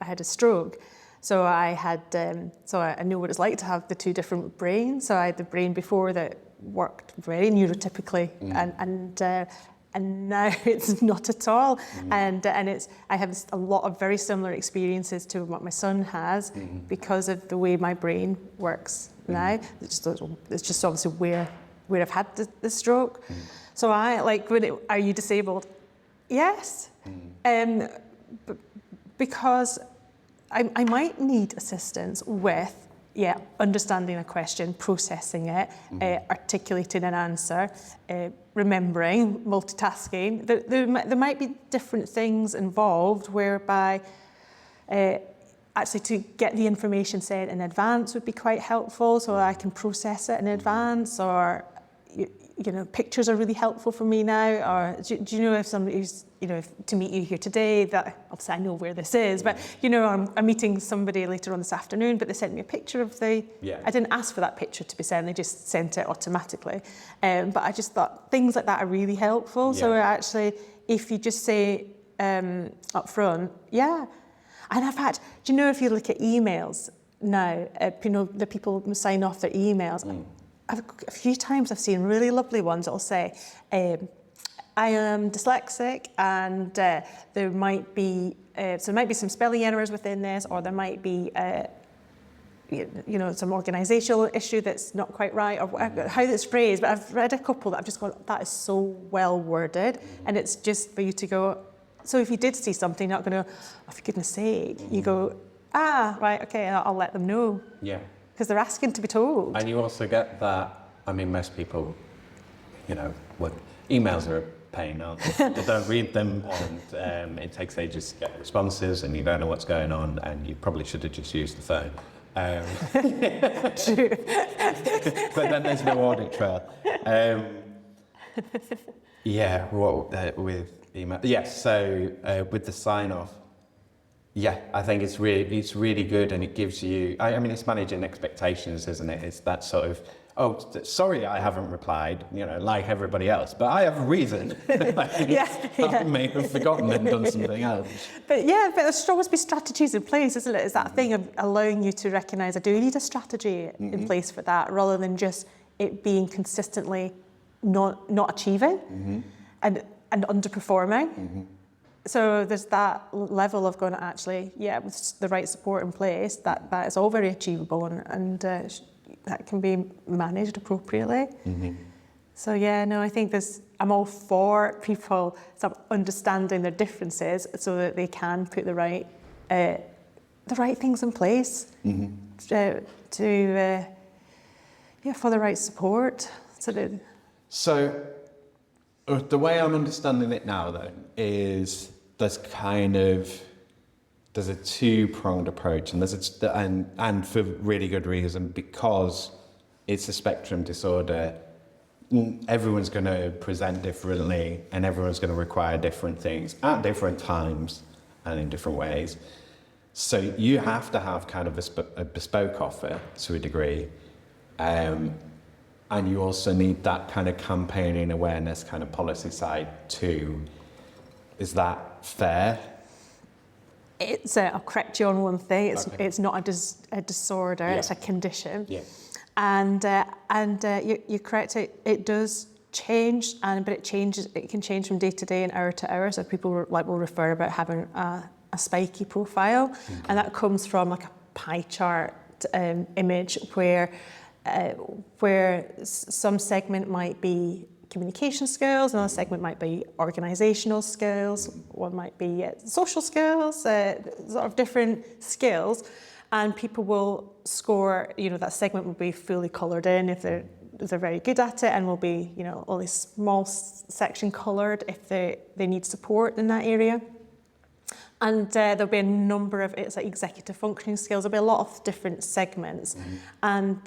had a stroke. So I had, so I knew what it's like to have the two different brains. So I had the brain before that worked very neurotypically, and now it's not at all. And I have I have a very similar experiences to what my son has because of the way my brain works now. It's just obviously where I've had the stroke. So I like, are you disabled? Yes, because I might need assistance with, understanding a question, processing it, articulating an answer, remembering, multitasking. There might be different things involved whereby actually to get the information said in advance would be quite helpful, so I can process it in advance, or you know, pictures are really helpful for me now. Or do you know, if somebody's, you know, to meet you here today, that obviously I know where this is, but you know, I'm meeting somebody later on this afternoon, but they sent me a picture of I didn't ask for that picture to be sent, they just sent it automatically. But I just thought things like that are really helpful. So actually, if you just say up front, and I've had, do you know, if you look at emails now, you know, the people sign off their emails. A few times I've seen really lovely ones that will say, I am dyslexic, and there might be some spelling errors within this, or there might be you know, some organisational issue that's not quite right, or how it's phrased. But I've read a couple that I've just gone, that is so well worded, and it's just for you to go. So if you did see something, you're not going to, oh, for goodness sake, you go, right, okay, I'll let them know. Yeah. Because they're asking to be told. And you also get that, I mean, most people, you know, emails are a pain, aren't they? They don't read them, and it takes ages to get responses, and you don't know what's going on, and you probably should have just used the phone. True. But then there's no audit trail. With email. Yes, so with the sign-off, I think it's really good, and it gives you, I mean, it's managing expectations, isn't it? It's that sort of, oh, sorry I haven't replied, you know, like everybody else, but I have a reason. I may have forgotten and done something else. But there should always be strategies in place, isn't it? It's that thing of allowing you to recognise, I do need a strategy in place for that, rather than just it being consistently not achieving and underperforming. So there's that level of going, actually, with the right support in place, that is all very achievable, and that can be managed appropriately. So I think I'm all for people sort of understanding their differences so that they can put the right things in place for the right support. So the way I'm understanding it now, then, is there's a two-pronged approach, and and for really good reason, because it's a spectrum disorder. everyone's going to present differently and everyone's going to require different things at different times and in different ways. So you have to have kind of a bespoke offer to a degree. And you also need that kind of campaigning awareness kind of policy side too. Is that fair? I'll correct you on one thing. It's not a disorder. Yeah. It's a condition. Yeah. And you're correct. It does change, but it changes. It can change from day to day and hour to hour. So people will refer about having a spiky profile, and that comes from like a pie chart image where some segment might be communication skills, another segment might be organisational skills, one might be social skills, sort of different skills, and people will score, that segment will be fully coloured in if they're very good at it, and will be, only small section coloured if they need support in that area. And there'll be a number of executive functioning skills. There'll be a lot of different segments, and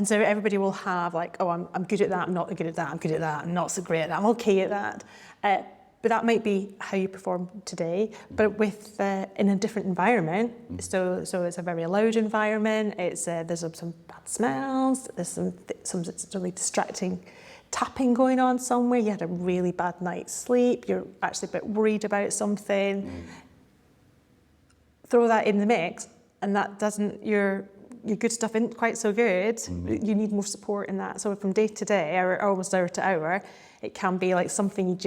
so everybody will have I'm good at that, I'm not good at that, I'm good at that, I'm not so great at that, I'm okay at that. But that might be how you perform today, but with in a different environment. So it's a very loud environment. There's some bad smells. There's some really distracting tapping going on somewhere. You had a really bad night's sleep. You're actually a bit worried about something. Throw that in the mix, and that doesn't your good stuff isn't quite so good. You need more support in that. So from day to day, or almost hour to hour, it can be like something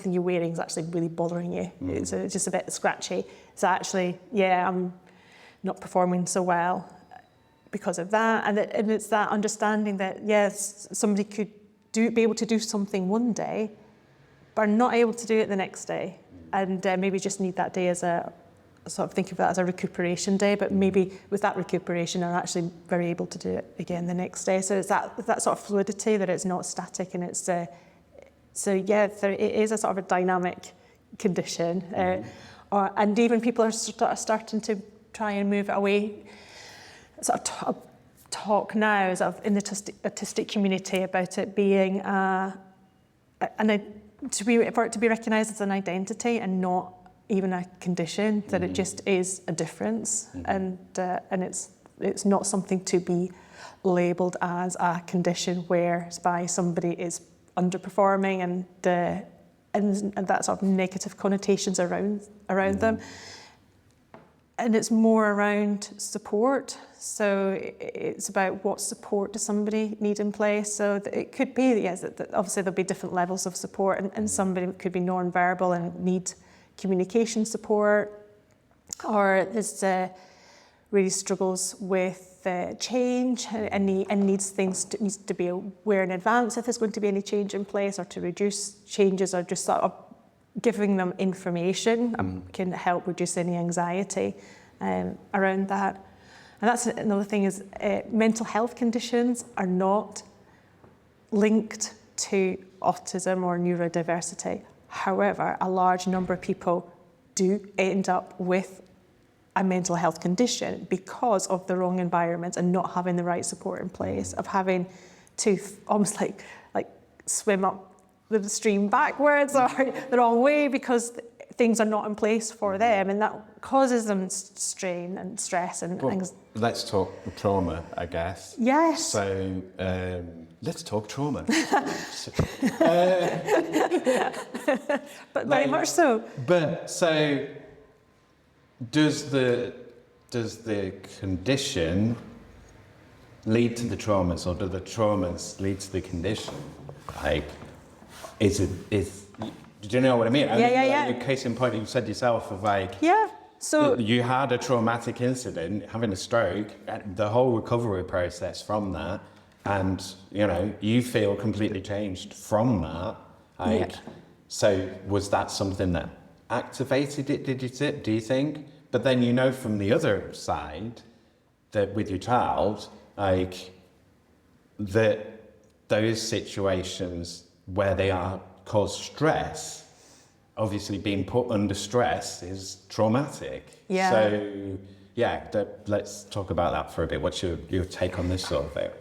you're wearing is actually really bothering you. So it's just a bit scratchy. So actually, I'm not performing so well because of that. And it's that understanding that yes, somebody could be able to do something one day, but are not able to do it the next day, and maybe just need that day as a sort of think of that as a recuperation day, but maybe with that recuperation are actually very able to do it again the next day. So it's that sort of fluidity, that it's not static, and it's it is a sort of a dynamic condition, and even people are starting to try and move it away. Sort of talk now sort of in the autistic community about it being for it to be recognised as an identity and not even a condition, that it just is a difference, and it's not something to be labelled as a condition whereby somebody is underperforming and that sort of negative connotations around them. And it's more around support. So it's about what support does somebody need in place. So it could be, yes, that obviously there'll be different levels of support, and somebody could be non-verbal and need communication support, or there's really struggles with change and needs to be aware in advance if there's going to be any change in place, or to reduce changes, or just sort of giving them information can help reduce any anxiety around that. And that's another thing, is mental health conditions are not linked to autism or neurodiversity. However, a large number of people do end up with a mental health condition because of the wrong environment and not having the right support in place, of having to almost like swim up the stream backwards or the wrong way because things are not in place for them, and that causes them strain and stress and things. Let's talk trauma, I guess. Yes. So let's talk trauma. But very much so. But so does the condition lead to the traumas, or do the traumas lead to the condition? Do you know what I mean? Yeah. Your case in point, you said yourself of So you had a traumatic incident, having a stroke, the whole recovery process from that, and you feel completely changed from that. So was that something that activated it? Do you think? But then from the other side that with your child, that those situations where they cause stress, obviously being put under stress is traumatic. Yeah. So let's talk about that for a bit. What's your take on this sort of area?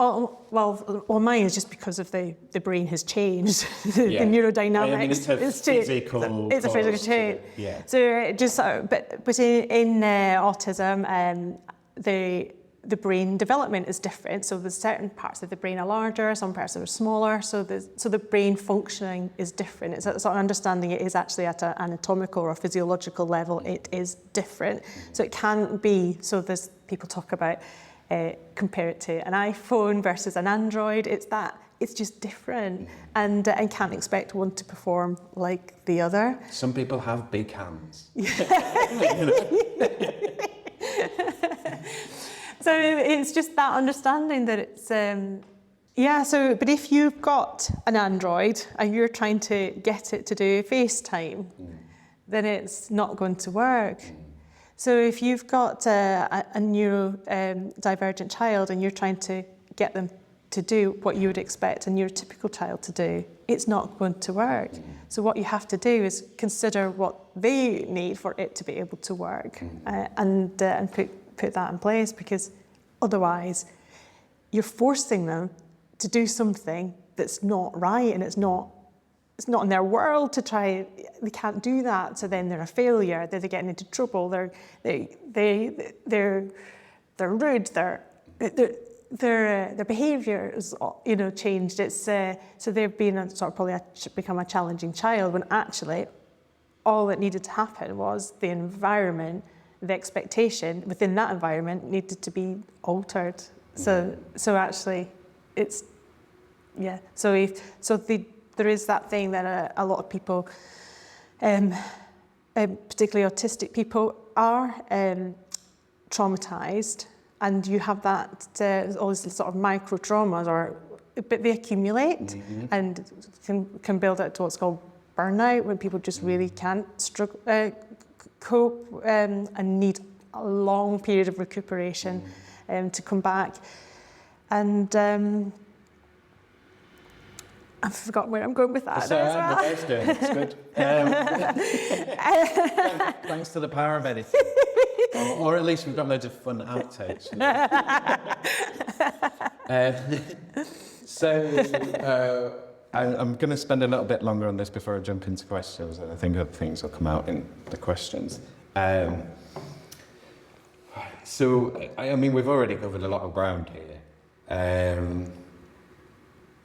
Well, mine is just because of the brain has changed. the neurodynamics. It's physical. It's a physical change. Yeah. So just but in autism, the brain development is different. So there's certain parts of the brain are larger, some parts are smaller. So the brain functioning is different. It's sort of understanding it is actually at an anatomical or physiological level. It is different. So it can't be. So there's people talk about. Compare it to an iPhone versus an Android. It's just different, and can't expect one to perform like the other. Some people have big hands. So it's just that understanding that it's So, but if you've got an Android and you're trying to get it to do FaceTime, then it's not going to work. So if you've got a neurodivergent child and you're trying to get them to do what you would expect a neurotypical child to do, it's not going to work. So what you have to do is consider what they need for it to be able to work, and put that in place, because otherwise you're forcing them to do something that's not right, and it's not in their world to try. They can't do that, so then they're a failure. They're getting into trouble. They're rude. Their behaviour is changed. It's so they've been become a challenging child, when actually all that needed to happen was the environment, the expectation within that environment needed to be altered. So actually, it's there is that thing that a lot of people, particularly autistic people, are traumatised, and you have that all these sort of micro traumas, but they accumulate and can build up to what's called burnout, when people just really can't cope and need a long period of recuperation to come back. And I've forgotten where I'm going with that. It's good. Thanks to the power of editing. Or at least we've got loads of fun outtakes. I'm going to spend a little bit longer on this before I jump into questions, and I think other things will come out in the questions. We've already covered a lot of ground here.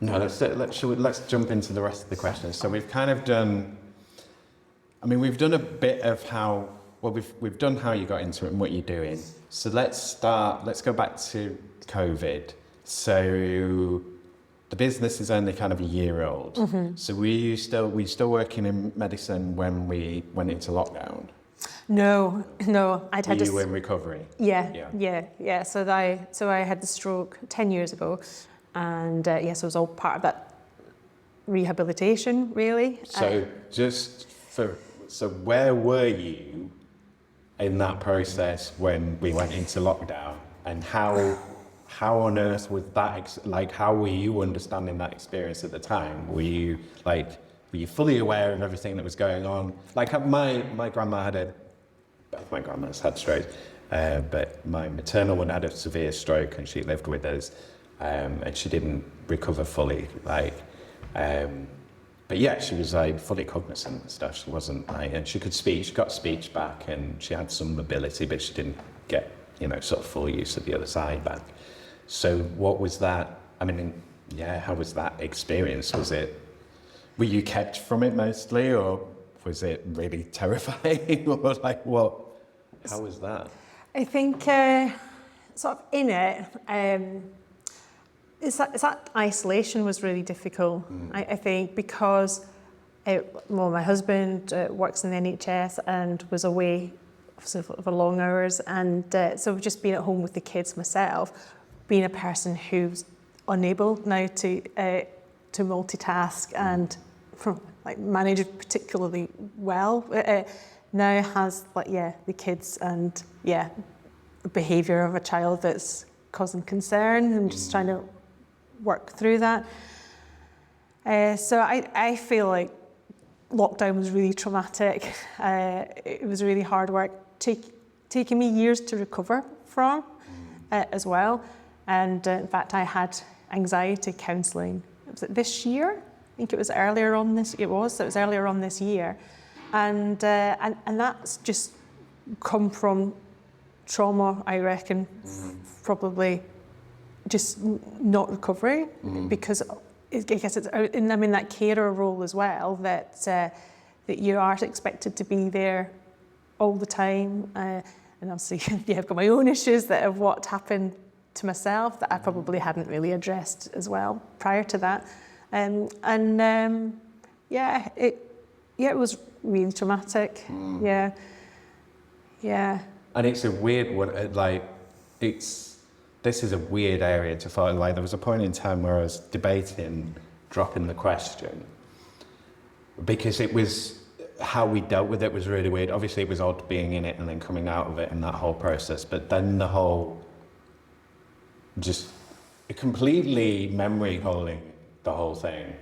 Let's jump into the rest of the questions. So we've kind of done. We've done a bit of how. Well, we've done how you got into it and what you're doing. So let's go back to COVID. So the business is only kind of a year old. So were you still working in medicine when we went into lockdown? No. Were you in recovery? Yeah. So I had the stroke 10 years ago, and so it was all part of that rehabilitation, really. So where were you in that process when we went into lockdown, and how on earth was that, how were you understanding that experience at the time? Were you fully aware of everything that was going on? My grandma had both my grandmas had strokes, but my maternal one had a severe stroke, and she lived with us, and she didn't recover fully, but yeah, she was fully cognizant and stuff. She wasn't and she could speak. She got speech back, and she had some mobility, but she didn't get sort of full use of the other side back. So what was that? How was that experience? Were you kept from it mostly, or was it really terrifying, or what? How was that? I think sort of in it. It's that isolation was really difficult, I think, because my husband works in the NHS and was away for long hours, and so just being at home with the kids myself, being a person who's unable now to multitask and manage it particularly well, now has the kids and the behaviour of a child that's causing concern, and just trying to work through that. So I feel like lockdown was really traumatic. It was really hard work, taking me years to recover from as well. And in fact, I had anxiety counselling. Was it this year? I think it was earlier on this. It was earlier on this year, and that's just come from trauma, I reckon, probably just not recovering because I guess it's in that carer role as well, that you are expected to be there all the time, and obviously I've got my own issues that of what happened to myself that I probably hadn't really addressed as well prior to that, it was really traumatic. Yeah. And it's a weird one. This is a weird area to follow. Like, there was a point in time where I was debating dropping the question because it was how we dealt with it was really weird. Obviously, it was odd being in it and then coming out of it and that whole process. But then the whole just completely memory holding the whole thing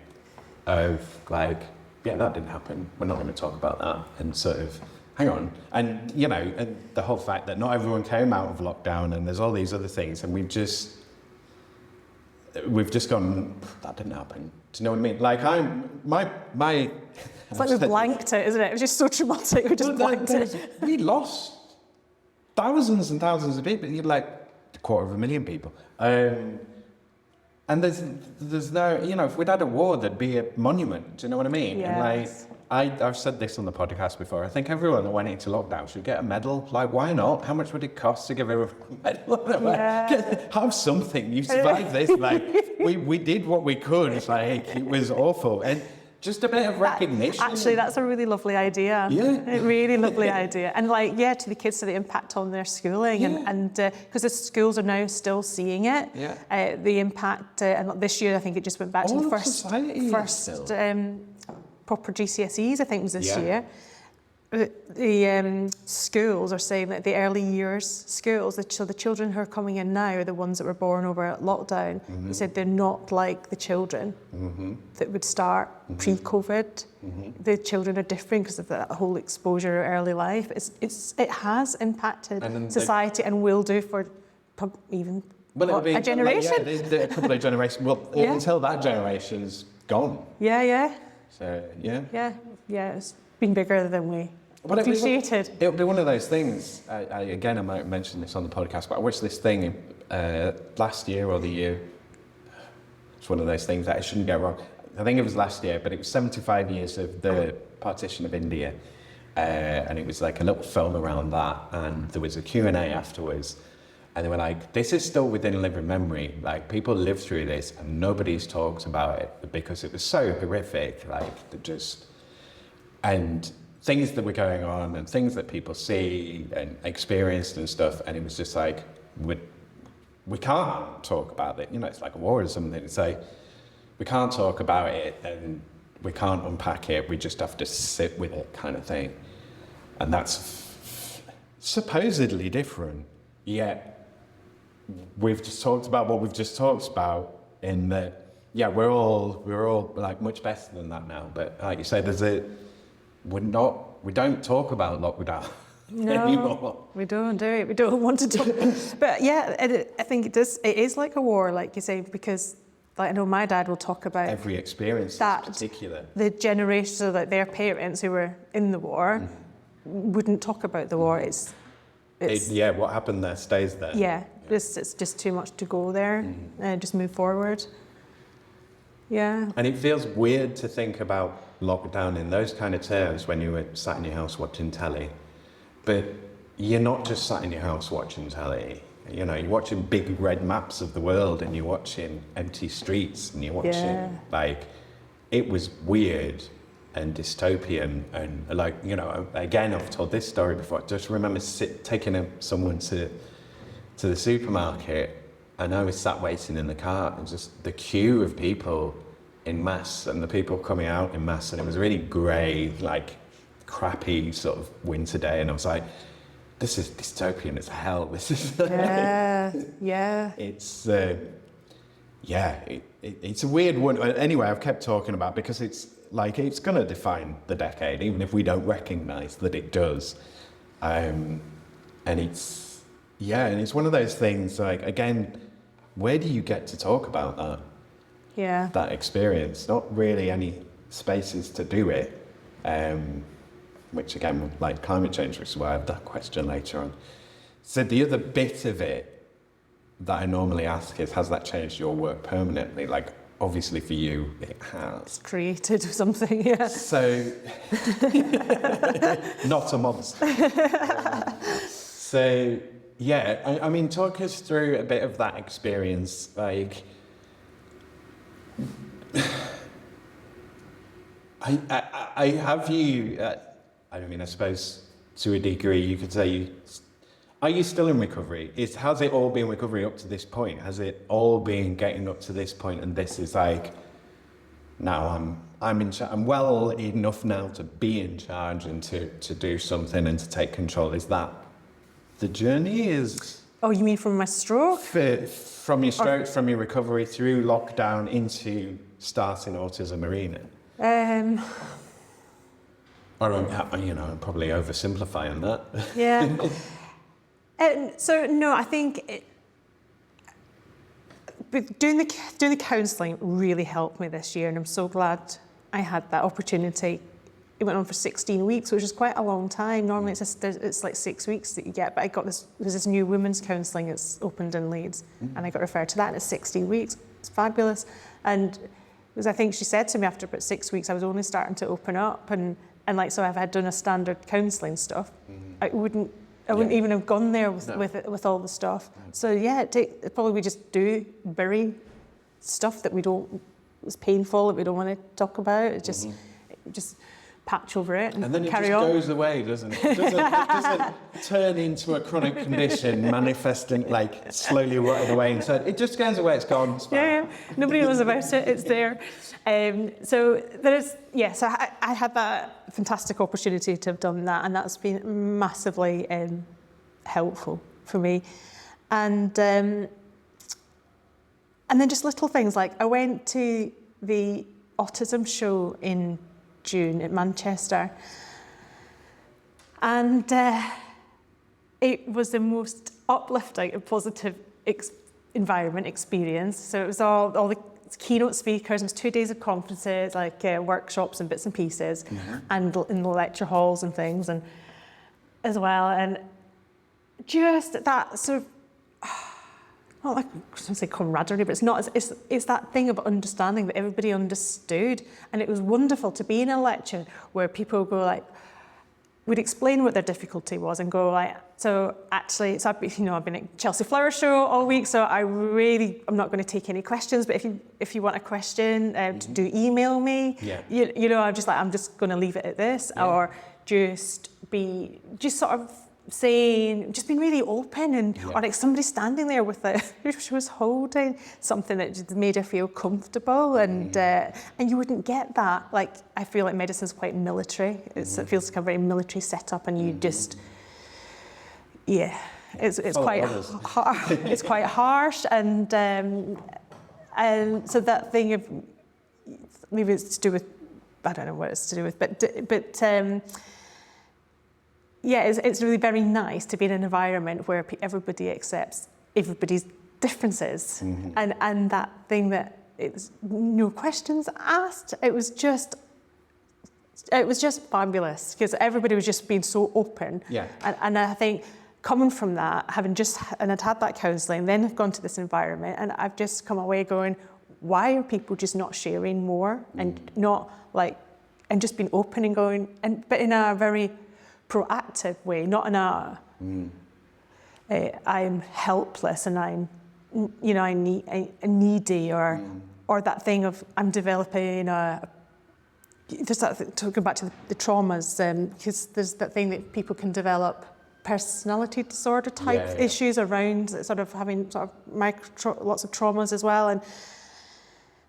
of like, yeah, that didn't happen. We're not going to talk about that. And sort of, hang on. And, and the whole fact that not everyone came out of lockdown and there's all these other things and we've just gone, that didn't happen. Do you know what I mean? Like it's like we blanked it, isn't it? It was just so traumatic, we just blanked it. We lost thousands and thousands of people. You're like 250,000 people. And there's no, if we'd had a war, there'd be a monument. Do you know what I mean? Yes. And I've said this on the podcast before. I think everyone that went into lockdown should get a medal. Like, why not? How much would it cost to give everyone a medal? Yeah. Have something. You survived this. Like, we did what we could. It's like, it was awful. And just a bit of recognition. Actually, that's a really lovely idea. Yeah. A really lovely idea. And to the kids, to the impact on their schooling. And because the schools are now still seeing it. Yeah. The impact, and this year I think it just went back to the first proper GCSEs, I think was this year. The schools are saying that the early years schools, so the children who are coming in now are the ones that were born over lockdown. They said they're not like the children that would start pre-COVID. The children are different because of that whole exposure early life. It has impacted society and will do for even a generation. A couple of generations. Well, until that generation's gone. Yeah. So, Yeah, it's been bigger than we appreciated. It'll be one of those things, I might have mentioned this on the podcast, but I watched this thing last year or the year. It's one of those things that I shouldn't get wrong. I think it was last year, but it was 75 years of the partition of India. And it was like a little film around that. And there was a Q&A afterwards. And they were like, this is still within living memory. Like, people lived through this and nobody's talked about it because it was so horrific. And things that were going on and things that people see and experienced and stuff. And it was just like, we can't talk about it. It's like a war or something. It's like, we can't talk about it and we can't unpack it. We just have to sit with it, kind of thing. And that's supposedly different. Yet, we've just talked about what we've just talked about in that, we're all like much better than that now. But like you say, we don't talk about lockdown anymore. We don't do it. We don't want to talk. But I think it is like a war, like you say, because I know my dad will talk about every experience that in particular. The generation, so that their parents who were in the war wouldn't talk about the war. What happened there stays there. Yeah. It's just too much to go there and just move forward. Yeah. And it feels weird to think about lockdown in those kind of terms when you were sat in your house watching telly. But you're not just sat in your house watching telly. You're watching big red maps of the world and you're watching empty streets and you're watching, it was weird and dystopian. And again, I've told this story before. I just remember taking someone to the supermarket and I was sat waiting in the car and just the queue of people in mass and the people coming out in mass, and it was a really grey, crappy sort of winter day, and I was like, this is dystopian as hell. This is It's it's a weird one. Anyway, I've kept talking about because it's going to define the decade, even if we don't recognise that it does. And it's one of those things. Again, where do you get to talk about that? Yeah. That experience? Not really any spaces to do it, which again, like climate change, which is why I have that question later on. So the other bit of it that I normally ask is, has that changed your work permanently? Like, obviously for you, it has. It's created something, yeah. So, not a monster. So, yeah, I mean, talk us through a bit of that experience. Like, I have you, I mean, I suppose to a degree you could say, are you still in recovery? Has it all been recovery up to this point? Has it all been getting up to this point and this is like, now I'm well enough now to be in charge and to do something and to take control? Is that the journey? Oh, you mean from my stroke? From your stroke, from your recovery through lockdown into starting Autism Arena? Or, I'm probably oversimplifying that. Yeah. So no, I think doing the counselling really helped me this year, and I'm so glad I had that opportunity. It went on for 16 weeks, which is quite a long time. Normally it's like 6 weeks that you get, but there's this new women's counselling that's opened in Leeds, and I got referred to that, and it's 16 weeks. It's fabulous. And because I think she said to me after about 6 weeks, I was only starting to open up, and like, so if I had done a standard counselling stuff, I wouldn't even have gone there with all the stuff. So yeah, it probably we just bury stuff that it's painful, that we don't want to talk about. It just patch over it and then carry on. And then it just goes away, doesn't it? It doesn't turn into a chronic condition, manifesting, like slowly rotting away. And so it just goes away, it's gone. It's yeah, nobody knows about it, it's there. So I had that fantastic opportunity to have done that, and that's been massively helpful for me. And then just little things like I went to the Autism show in June at Manchester, and it was the most uplifting and positive environment experience. So it was all the keynote speakers. It was 2 days of conferences, like workshops and bits and pieces, and in the lecture halls and things, and as well, and just that sort of not like I was going to say camaraderie, but it's not. It's that thing of understanding that everybody understood, and it was wonderful to be in a lecture where people go like, would explain what their difficulty was and go like, so I've been at Chelsea Flower Show all week, so I'm not going to take any questions, but if you want a question, do email me. Yeah. I'm just going to leave it at this, or just sort of saying, just being really open, and or like somebody standing there with she was holding something that just made her feel comfortable, and you wouldn't get that. Like, I feel like medicine's quite military. It feels like a very military setup, and you just it's quite it's quite harsh, and so that thing of maybe it's to do with, I don't know what it's to do with, but it's really very nice to be in an environment where everybody accepts everybody's differences, and that thing that it's no questions asked. It was just fabulous, because everybody was just being so open. Yeah. And I think coming from that, I'd had that counselling, then I've gone to this environment, and I've just come away going, why are people just not sharing more, and not like, and just being open and going, but in a very proactive way, not in I'm helpless and I'm needy, or that thing of I'm developing just that, talking back to the traumas, because there's that thing that people can develop personality disorder type issues around sort of having sort of lots of traumas as well, and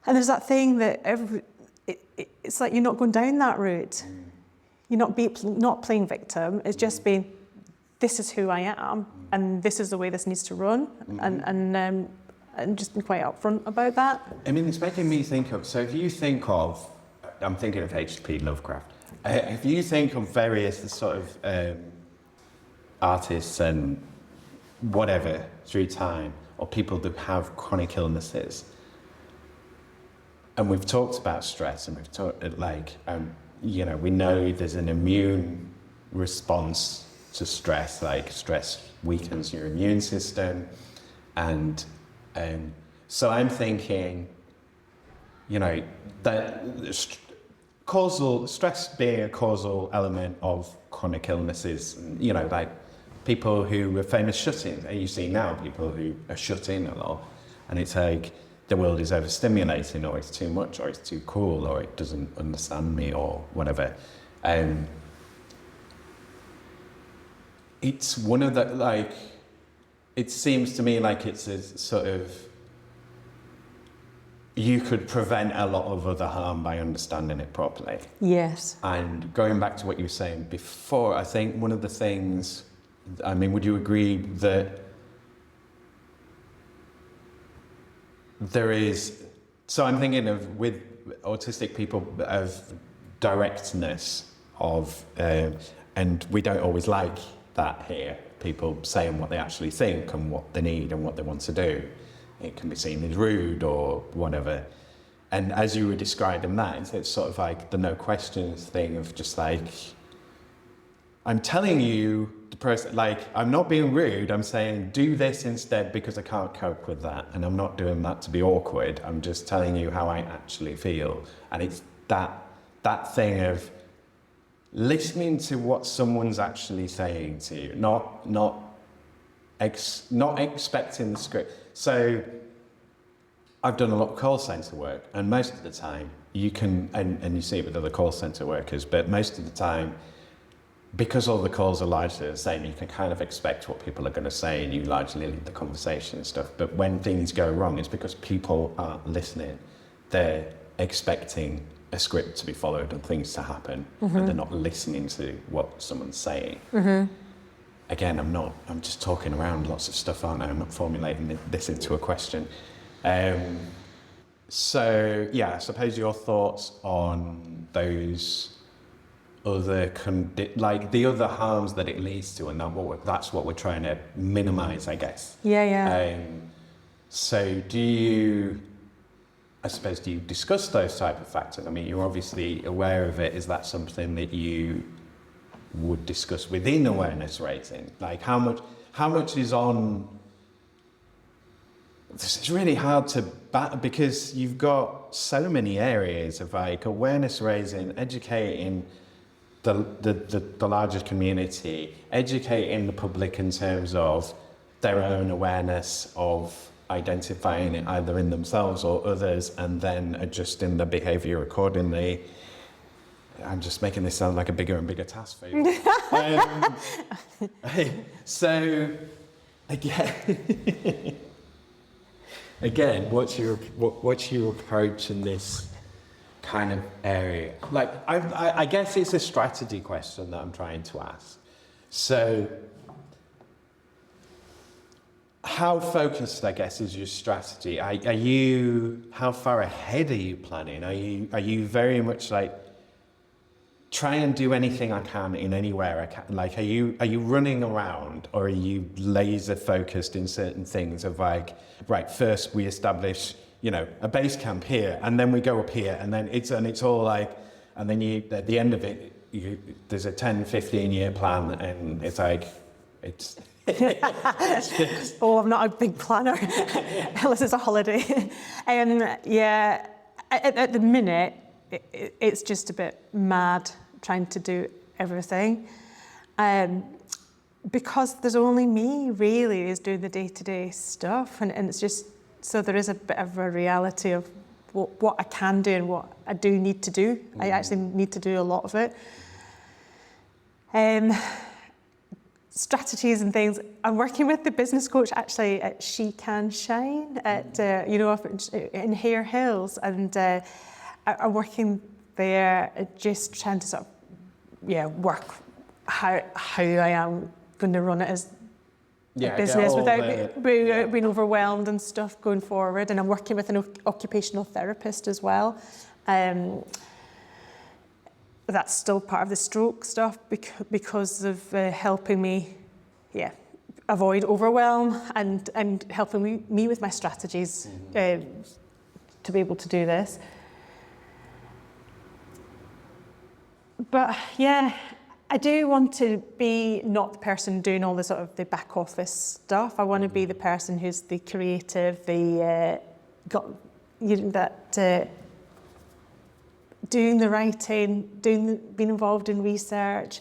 there's that thing that it's like you're not going down that route. You're not playing victim. It's just being, this is who I am, and this is the way this needs to run, and just be quite upfront about that. I mean, it's making me think of. So, if you think of, I'm thinking of H.P. Lovecraft. If you think of various sort of artists and whatever through time, or people that have chronic illnesses. And we've talked about stress, and we've talked we know there's an immune response to stress, like stress weakens your immune system. And so I'm thinking, that stress being a causal element of chronic illnesses, like people who are famous shut-ins, and you see now people who are shut in a lot, and it's like the world is overstimulating, or it's too much, or it's too cool, or it doesn't understand me, or whatever. It's one of the, it seems to me like it's a sort of, you could prevent a lot of other harm by understanding it properly. Yes. And going back to what you were saying before, I think one of the things, would you agree that there is, so I'm thinking of, with autistic people, of directness of, and we don't always like that here, people saying what they actually think and what they need and what they want to do. It can be seen as rude or whatever. And as you were describing that, it's sort of like the no questions thing of just like, I'm telling you, the person, I'm not being rude, I'm saying do this instead because I can't cope with that. And I'm not doing that to be awkward, I'm just telling you how I actually feel. And it's that thing of listening to what someone's actually saying to you, not expecting the script. So I've done a lot of call centre work, and most of the time you can, and you see it with other call centre workers, but most of the time, because all the calls are largely the same, you can kind of expect what people are going to say, and you largely lead the conversation and stuff. But when things go wrong, it's because people aren't listening. They're expecting a script to be followed and things to happen, and they're not listening to what someone's saying. Again, I'm just talking around lots of stuff, aren't I? I'm not formulating this into a question. So, yeah, I suppose your thoughts on those other, the other harms that it leads to, and that's what we're trying to minimise, I guess. Yeah. So do you discuss those type of factors? You're obviously aware of it. Is that something that you would discuss within awareness raising? Like how much is on? This is really hard to because you've got so many areas of awareness raising, educating the larger community, educating the public in terms of their own awareness of identifying it either in themselves or others, and then adjusting the behaviour accordingly. I'm just making this sound like a bigger and bigger task for you. So, again, what's your approach in this kind of area? I guess it's a strategy question that I'm trying to ask. So, how focused, I guess, is your strategy? How far ahead are you planning? Are you very much try and do anything I can in anywhere I can? Are you running around, or are you laser focused in certain things of right, first we establish, a base camp here, and then we go up here, and then it's all and then at the end of it, there's a 10, 15-year plan, and it's Oh, I'm not a big planner, unless it's a holiday. Yeah, at the minute, it's just a bit mad trying to do everything. Because there's only me, really, is doing the day-to-day stuff, and it's just, so there is a bit of a reality of what I can do and what I do need to do. I actually need to do a lot of it. Strategies and things. I'm working with the business coach actually at She Can Shine at up in Hare Hills, and I'm working there, just trying to sort of work how I am going to run it as a business without being overwhelmed and stuff going forward. And I'm working with an occupational therapist as well. That's still part of the stroke stuff because of helping me, avoid overwhelm and helping me with my strategies to be able to do this. But yeah, I do want to be not the person doing all the sort of the back office stuff. I want to be the person who's the creative, doing the writing, being involved in research,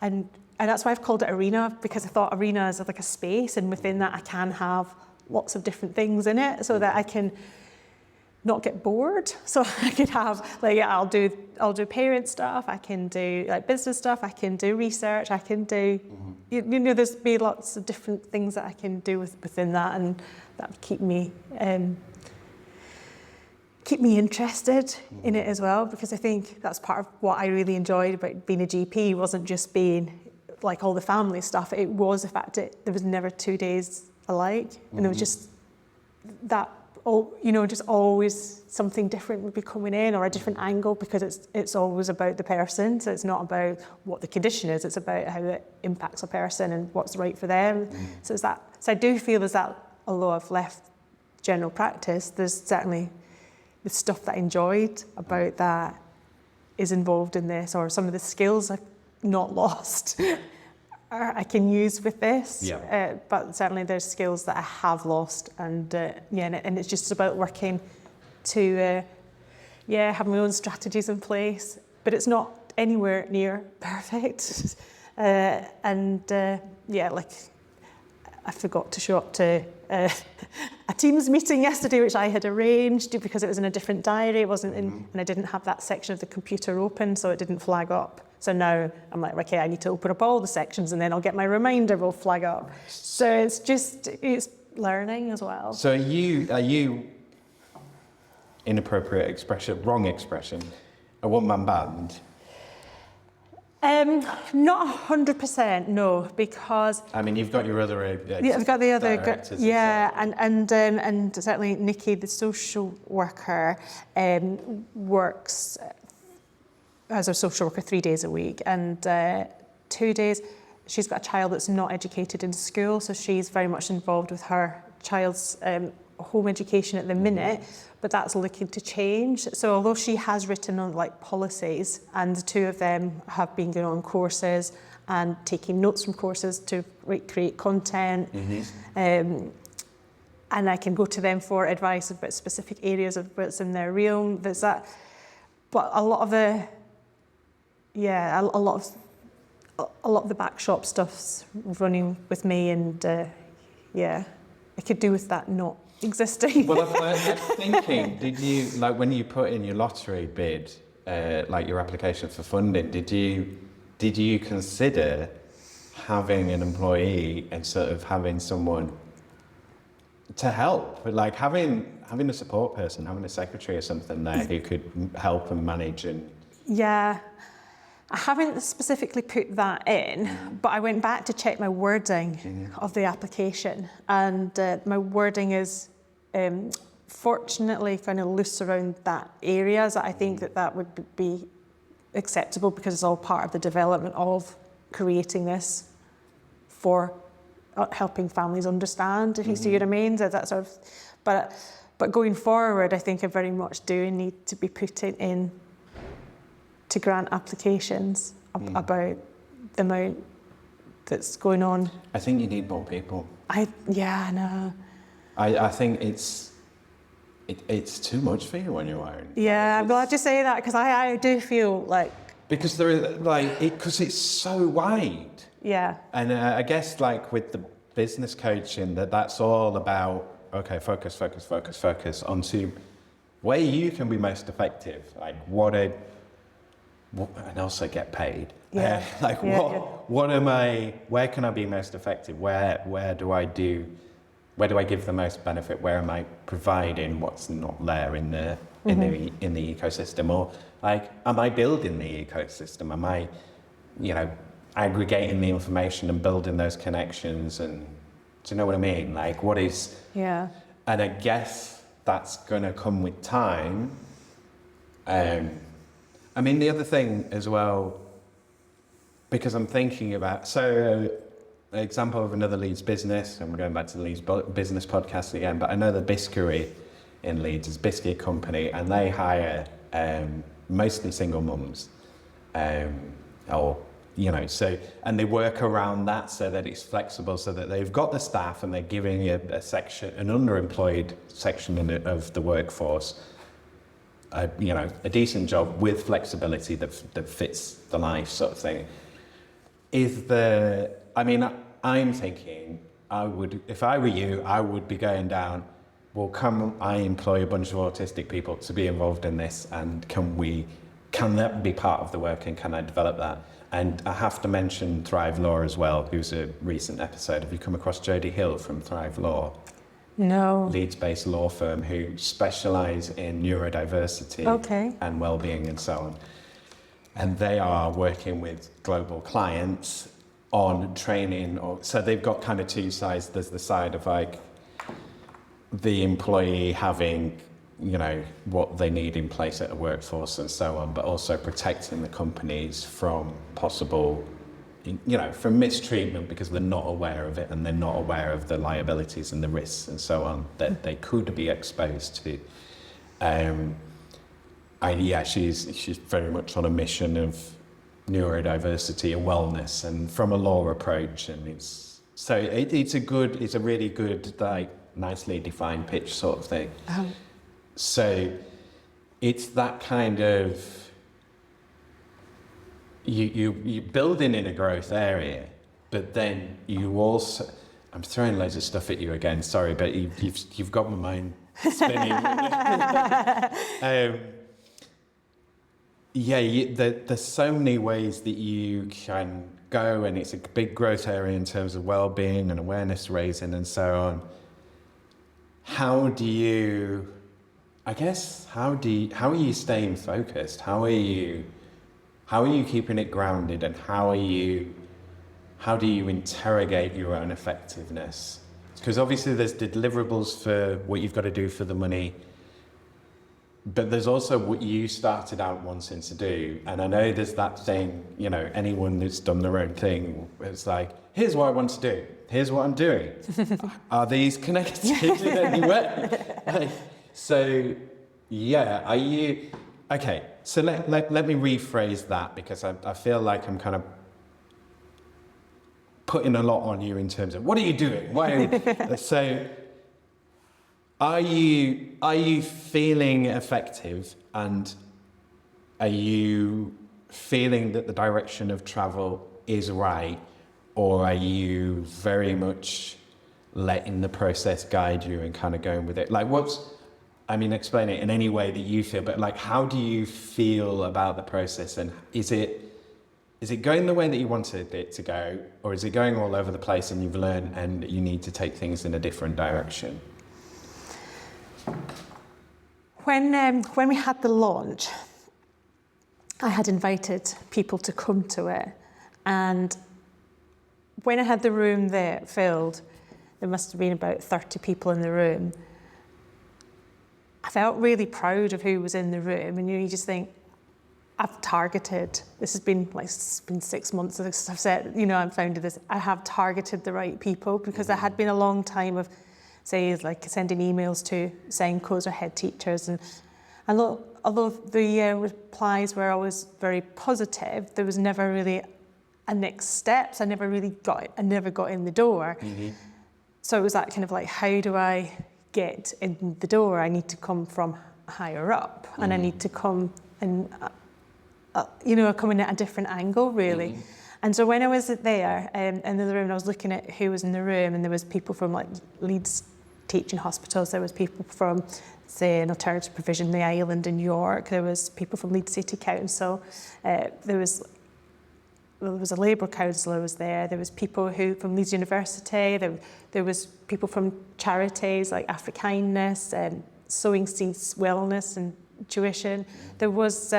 and that's why I've called it Arena, because I thought Arena is like a space, and within that I can have lots of different things in it, so that I can not get bored. So I could have I'll do parent stuff, I can do like business stuff, I can do research, I can do there's be lots of different things that I can do within that, and that would keep me interested in it as well, because I think that's part of what I really enjoyed about being a GP. wasn't just being like all the family stuff, it was the fact that there was never 2 days alike, and it was just that, just always something different would be coming in, or a different angle, because it's always about the person. So it's not about what the condition is, it's about how it impacts a person and what's right for them. So it's that. So I do feel there's that, although I've left general practice, there's certainly the stuff that I enjoyed about that is involved in this, or some of the skills I've not lost I can use with this. Yeah. But certainly there's skills that I have lost, and and it's just about working to have my own strategies in place, but it's not anywhere near perfect. I forgot to show up to a Teams meeting yesterday, which I had arranged because it was in a different diary. It wasn't in, and I didn't have that section of the computer open, so it didn't flag up. So now I'm like, okay, I need to open up all the sections, and then I'll get my reminder will flag up. So it's learning as well. So are you inappropriate expression, wrong expression, a one-man band? Not 100%, no, because I mean, you've got your other I've got the other directors and certainly Nikki, the social worker, works as a social worker 3 days a week, and 2 days she's got a child that's not educated in school, so she's very much involved with her child's home education at the minute, but that's looking to change. So although she has written on policies, and the two of them have been going on courses and taking notes from courses to create content, and I can go to them for advice about specific areas of what's in their realm. There's that, but a lot of the back shop stuff's running with me, and I could do with that not existing. Well, I'm thinking, did you, when you put in your lottery bid, your application for funding, did you consider having an employee and sort of having someone to help, having a support person, having a secretary or something there who could help and manage? And yeah, I haven't specifically put that in, but I went back to check my wording of the application, and my wording is fortunately kind of loose around that area. So I think that would be acceptable, because it's all part of the development of creating this for helping families understand, if you see what I mean. So that sort of, but going forward, I think I very much do need to be putting in to grant applications about the amount that's going on. I think you need more people. I know. I think it's too much for you on your own. Yeah, I'm glad you say that, because I do feel like... Because because it's so wide. Yeah. And I guess with the business coaching, that's all about, okay, focus onto where you can be most effective, and also get paid. Yeah. Where can I be most effective? Where do I give the most benefit? Where am I providing what's not there in the ecosystem? Or am I building the ecosystem? Am I, aggregating the information and building those connections? And do you know what I mean? What is? Yeah. And I guess that's going to come with time. The other thing as well, because I'm thinking about, so example of another Leeds business, and we're going back to the Leeds business podcast again, but I know the Biscuitery in Leeds is a biscuit company, and they hire mostly single mums, or so, and they work around that so that it's flexible, so that they've got the staff and they're giving a section, an underemployed section of the workforce, a decent job with flexibility that fits the life sort of thing. I'm thinking if I were you, I would be going down, well, I employ a bunch of autistic people to be involved in this, and can that be part of the work, and can I develop that? And I have to mention Thrive Law as well, who's a recent episode. Have you come across Jodie Hill from Thrive Law? No. Leeds-based law firm who specialise in neurodiversity and well-being and so on. And they are working with global clients on training. So they've got kind of two sides. There's the side of like the employee having what they need in place at a workforce and so on, but also protecting the companies from possible, from mistreatment, because they're not aware of it and they're not aware of the liabilities and the risks and so on that they could be exposed to. She's very much on a mission of neurodiversity and wellness, and from a law approach, and it's a really good, like, nicely defined pitch sort of thing. So it's that kind of, you're building in a growth area, but then you also, I'm throwing loads of stuff at you again, sorry, but you've got my mind spinning. There's so many ways that you can go, and it's a big growth area in terms of well-being and awareness raising and so on. How are you staying focused? How are you keeping it grounded, and how do you interrogate your own effectiveness? Because obviously there's the deliverables for what you've got to do for the money, but there's also what you started out wanting to do. And I know there's that thing, anyone that's done their own thing, it's like, here's what I want to do, here's what I'm doing. Are these connected in any way? Are you... Okay, so let me rephrase that, because I feel like I'm kind of putting a lot on you in terms of, what are you doing? So are you feeling effective, and are you feeling that the direction of travel is right, or are you very much letting the process guide you and kind of going with it? Like, explain it in any way that you feel, but like, how do you feel about the process, and is it going the way that you wanted it to go, or is it going all over the place and you've learned and you need to take things in a different direction? When we had the launch, I had invited people to come to it, and when I had the room there filled, there must have been about 30 people in the room. I felt really proud of who was in the room, and you just think, I've targeted, it's been 6 months since I've said, I've founded this, I have targeted the right people, because there had been a long time of, say, like sending emails to Senkos or head teachers, and although the replies were always very positive, there was never really a next steps. I never got in the door. Mm-hmm. So it was that kind of like, how do I get in the door? I need to come from higher up, and I need to come and come in at a different angle, really. Mm-hmm. And so when I was there in the room, I was looking at who was in the room, and there was people from like Leeds teaching hospitals, there was people from, say, an alternative provision, the island in York, there was people from Leeds City Council, there was a Labour councillor was there was people from Leeds University, there was people from charities like Afrikindness, Sowing Seeds Wellness and Tuition, there was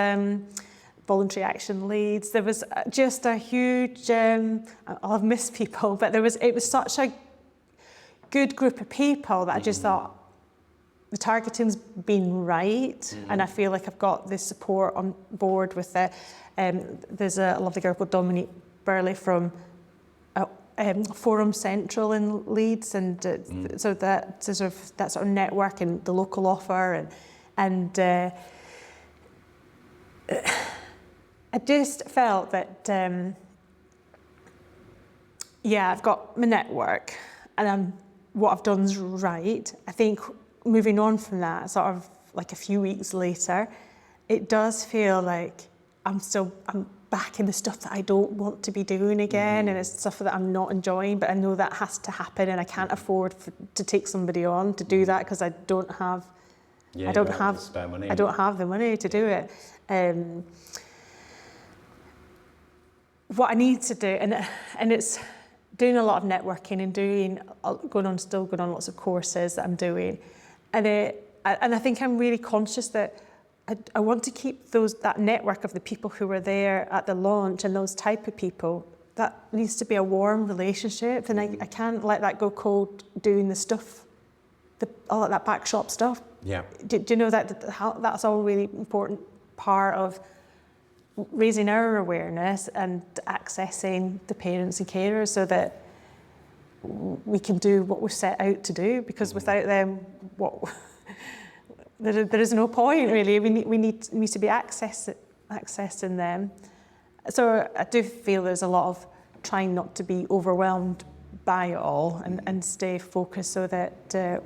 Voluntary Action Leeds, there was just a huge, I'll have missed people, but it was such a good group of people that I just thought, the targeting's been right, and I feel like I've got the support on board with it. There's a lovely girl called Dominique Burley from Forum Central in Leeds, and so that sort of network and the local offer, and I just felt that I've got my network, and what I've done is right. I think moving on from that, sort of like a few weeks later, it does feel like I'm back in the stuff that I don't want to be doing again, and it's stuff that I'm not enjoying, but I know that has to happen, and I can't afford to take somebody on to do that because I don't have the money to do it. What I need to do, and it's doing a lot of networking and going on lots of courses that I'm doing, and I think I'm really conscious that I want to keep that network of the people who were there at the launch, and those type of people. That needs to be a warm relationship, and I can't let that go cold doing the stuff, all that back shop stuff. Yeah. Do you know that's all a really important part of raising our awareness and accessing the parents and carers so that we can do what we're set out to do, because without them, there is no point really. We need to be accessing them. So I do feel there's a lot of trying not to be overwhelmed by it all, and stay focused so that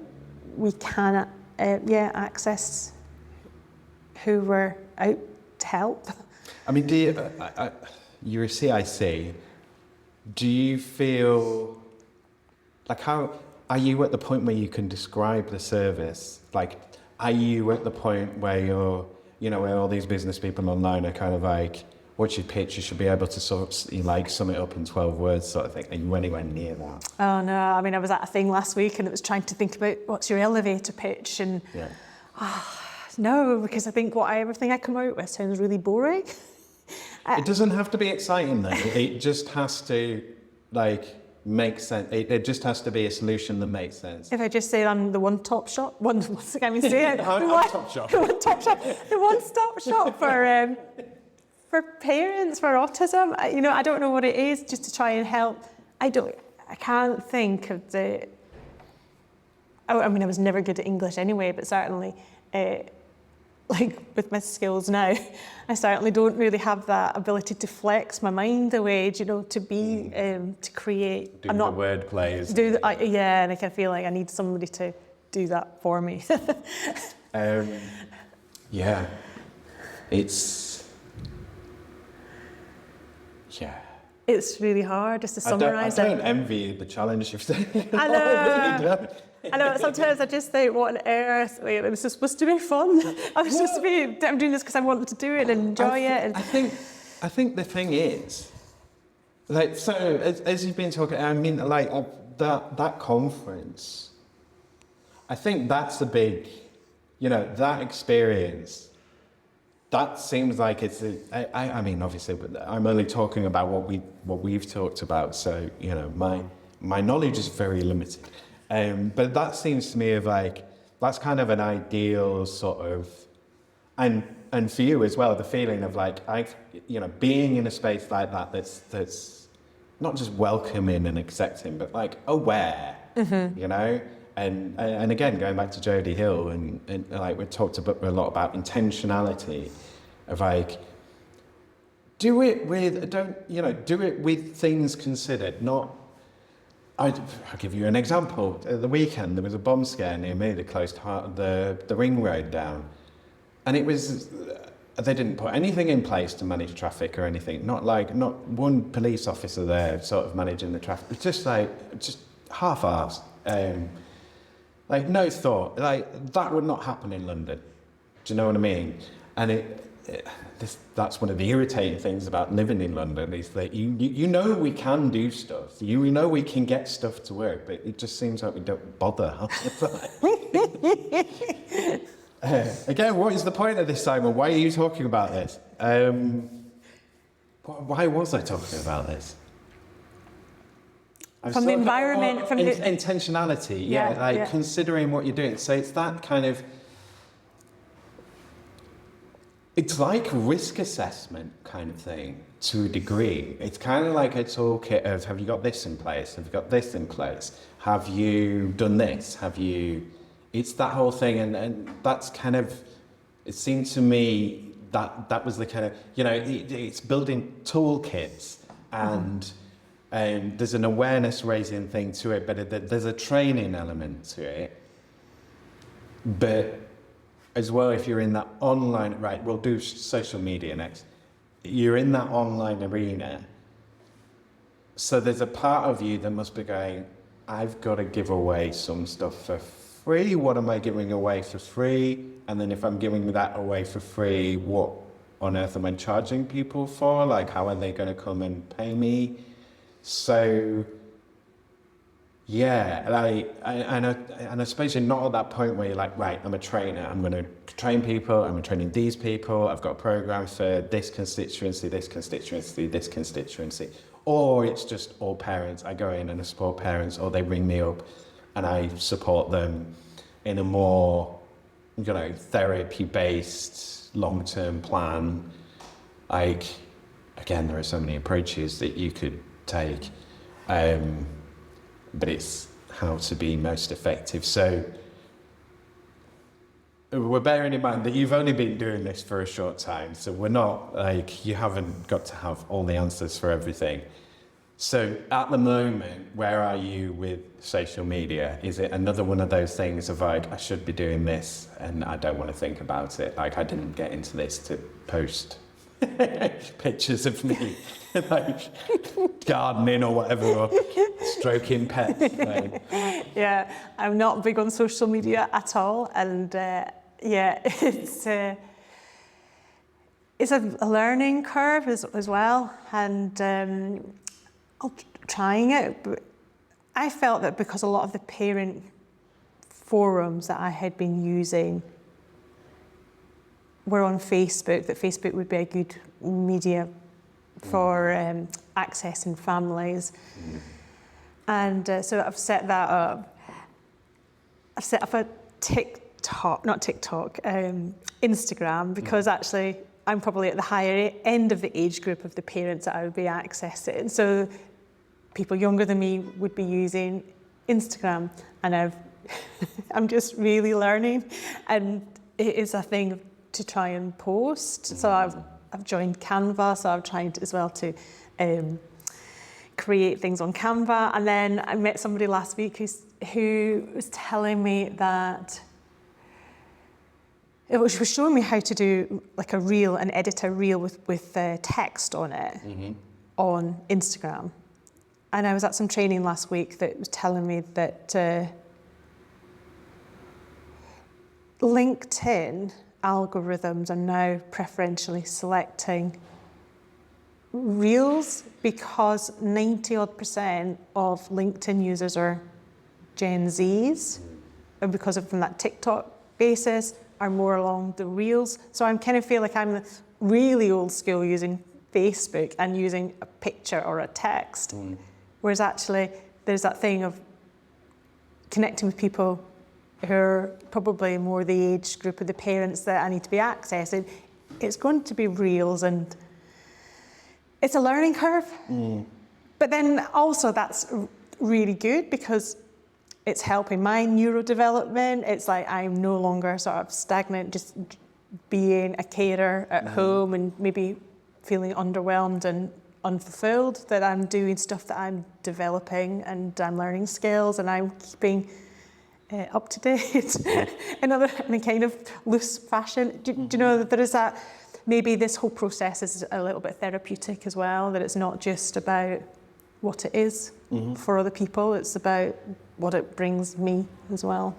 we can access who we're out to help. I mean, you're a CIC. Do you feel like, how are you at the point where you can describe the service? Like, are you at the point where where all these business people online are kind of like, what's your pitch? You should be able to sum it up in 12 words sort of thing. Are you anywhere near that? Oh no, I mean, I was at a thing last week and it was trying to think about what's your elevator pitch, and no, because I think everything I come out with sounds really boring. It doesn't have to be exciting though. It just has to make sense. It just has to be a solution that makes sense. If I just say I'm the one-stop shop, the one-stop shop for parents for autism, I don't know what it is, just to try and help. I can't think of I was never good at English anyway, but certainly, with my skills now, I certainly don't really have that ability to flex my mind away, to be, to create. Do the word plays. And I feel like I need somebody to do that for me. It's really hard just to summarise it. I don't envy the challenge you've taken. I know. I know, sometimes I just think, what on earth? It was supposed to be fun. I'm doing this because I wanted to do it and enjoy it. And I think the thing is, as you've been talking, I mean, that conference, I think that's the big, that experience, that seems like it's, I mean, obviously, but I'm only talking about what we've talked about, so, my knowledge is very limited. But that seems to me of that's kind of an ideal sort of, and for you as well, the feeling of being in a space like that that's not just welcoming and accepting, but aware, and again, going back to Jodie Hill, and we talked a lot about intentionality of do it with things considered, not. I'll give you an example. At the weekend, there was a bomb scare near me that closed the ring road down. And it was, they didn't put anything in place to manage traffic or anything. Not one police officer there sort of managing the traffic. It's just half-assed. No thought. That would not happen in London. Do you know what I mean? And that's one of the irritating things about living in London, is that we can do stuff. We can get stuff to work, but it just seems like we don't bother. Again, what is the point of this, Simon? Why are you talking about this? Why was I talking about this? From the environment, from the intentionality, considering what you're doing. So it's that kind of. It's like a risk assessment kind of thing to a degree. It's kind of like a toolkit of, have you got this in place? Have you got this in place? Have you done this? It's that whole thing. And that's kind of, it seemed to me that was the kind of, it's building toolkits and there's an awareness raising thing to it, but there's a training element to it. But as well, if you're in that online, right, we'll do social media next. You're in that online arena. So there's a part of you that must be going, I've got to give away some stuff for free. What am I giving away for free? And then if I'm giving that away for free, what on earth am I charging people for? Like, how are they going to come and pay me? So, yeah, and I suppose you're not at that point where you're like, right, I'm a trainer, I'm going to train people, I'm training these people, I've got a program for this constituency, this constituency, this constituency. Or it's just all parents, I go in and I support parents, or they ring me up and I support them in a more, therapy-based, long-term plan. Like, again, there are so many approaches that you could take. But it's how to be most effective. So we're bearing in mind that you've only been doing this for a short time, so we're not like, you haven't got to have all the answers for everything. So at the moment, where are you with social media? Is it another one of those things of like, I should be doing this and I don't want to think about it? Like, I didn't get into this to post pictures of me like gardening or whatever, or stroking pets. Like. Yeah, I'm not big on social media at all, and it's a learning curve as well, and trying it. But I felt that because a lot of the parent forums that I had been using were on Facebook, that Facebook would be a good media for accessing families. And so I've set that up. I've set up a Instagram, because actually I'm probably at the higher end of the age group of the parents that I would be accessing. So people younger than me would be using Instagram, and I'm just really learning, and it is a thing to try and post. So I've joined Canva, so I'm trying to, as well to create things on Canva. And then I met somebody last week who was telling me that she was showing me how to do like a reel and edit a reel with text on it on Instagram. And I was at some training last week that was telling me that LinkedIn algorithms are now preferentially selecting reels, because 90% of LinkedIn users are Gen Zs, and because of from that TikTok basis are more along the reels. So I kind of feel like I'm really old school using Facebook and using a picture or a text, whereas actually there's that thing of connecting with people who are probably more the age group of the parents that I need to be accessing. It's going to be reels, and it's a learning curve. But then also that's really good, because it's helping my neurodevelopment. It's like I'm no longer sort of stagnant, just being a carer at home and maybe feeling underwhelmed and unfulfilled, that I'm doing stuff that I'm developing and I'm learning skills and I'm keeping up to date in a kind of loose fashion. Do you know that there is that, maybe this whole process is a little bit therapeutic as well, that it's not just about what it is for other people, it's about what it brings me as well.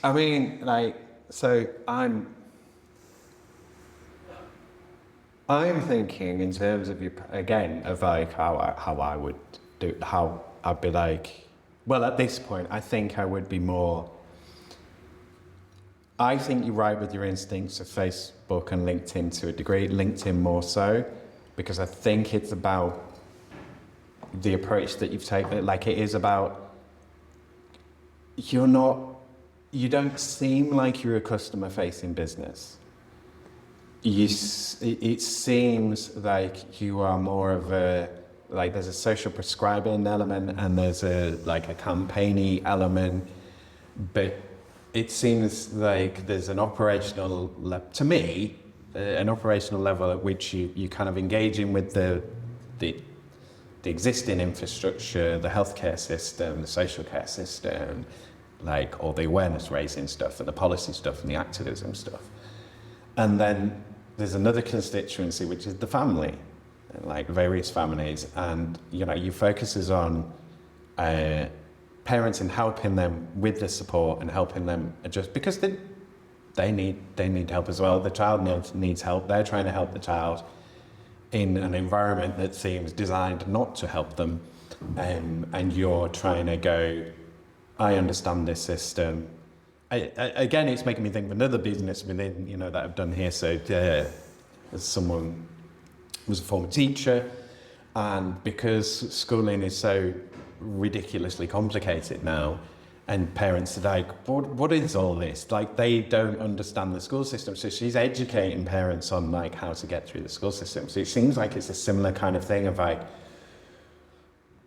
I mean, like, so I'm thinking in terms of you again of like how I would do, how I'd be like, well, at this point I think I would be more, I think you're right with your instincts of Facebook and LinkedIn to a degree, LinkedIn more so, because I think it's about the approach that you've taken. Like, it is about, you don't seem like you're a customer facing business. it seems like you are more of a, like there's a social prescribing element and there's a campaigny element, but it seems like there's an operational to me, an operational level at which you kind of engaging with the existing infrastructure, the healthcare system, the social care system, like all the awareness raising stuff and the policy stuff and the activism stuff. And then there's another constituency, which is the family, like various families. And, you know, your focus is on parents and helping them with the support and helping them adjust, because they need help as well. The child needs help. They're trying to help the child in an environment that seems designed not to help them. And you're trying to go, I understand this system. Again, it's making me think of another business within, you know, that I've done here. So as someone was a former teacher, and because schooling is so ridiculously complicated now, and parents are like, what is all this? Like, they don't understand the school system. So she's educating parents on like how to get through the school system. So it seems like it's a similar kind of thing of like,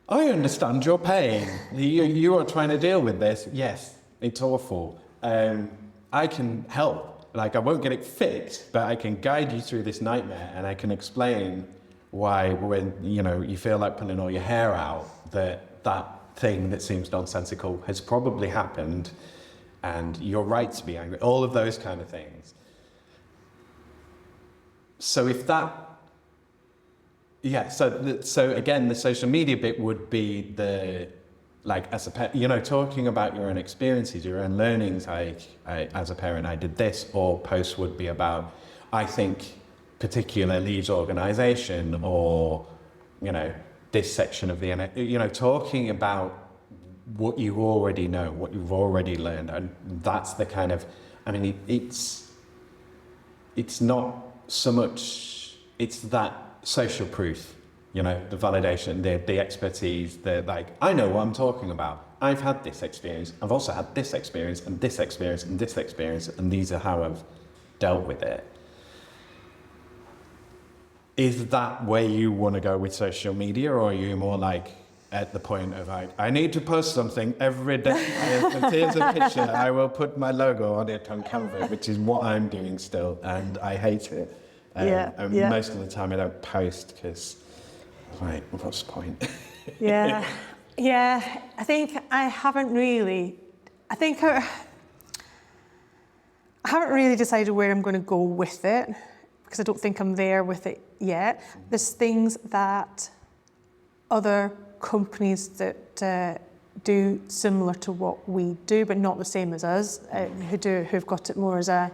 I understand your pain. You are trying to deal with this. Yes, it's awful. I can help. Like, I won't get it fixed, but I can guide you through this nightmare, and I can explain why when, you know, you feel like pulling all your hair out, that thing that seems nonsensical has probably happened, and you're right to be angry. All of those kind of things. So if that, yeah, so again, the social media bit would be the, like, as a you know, talking about your own experiences, your own learnings. As a parent, I did this. Or posts would be about, I think, particular Leeds organisation, or, you know, this section of the, you know, talking about what you already know, what you've already learned, and that's the kind of, I mean, it's not so much, it's that social proof. You know, the validation, the expertise, the like, I know what I'm talking about. I've had this experience. I've also had this experience and this experience and this experience, and these are how I've dealt with it. Is that where you want to go with social media, or are you more like at the point of like, I need to post something every day. If here's a picture, I will put my logo on it on Canva, which is what I'm doing still, and I hate it. Most of the time I don't post because, right, what's the point? Yeah, I think I haven't really decided where I'm going to go with it, because I don't think I'm there with it yet. There's things that other companies that do similar to what we do, but not the same as us, who've got it more as a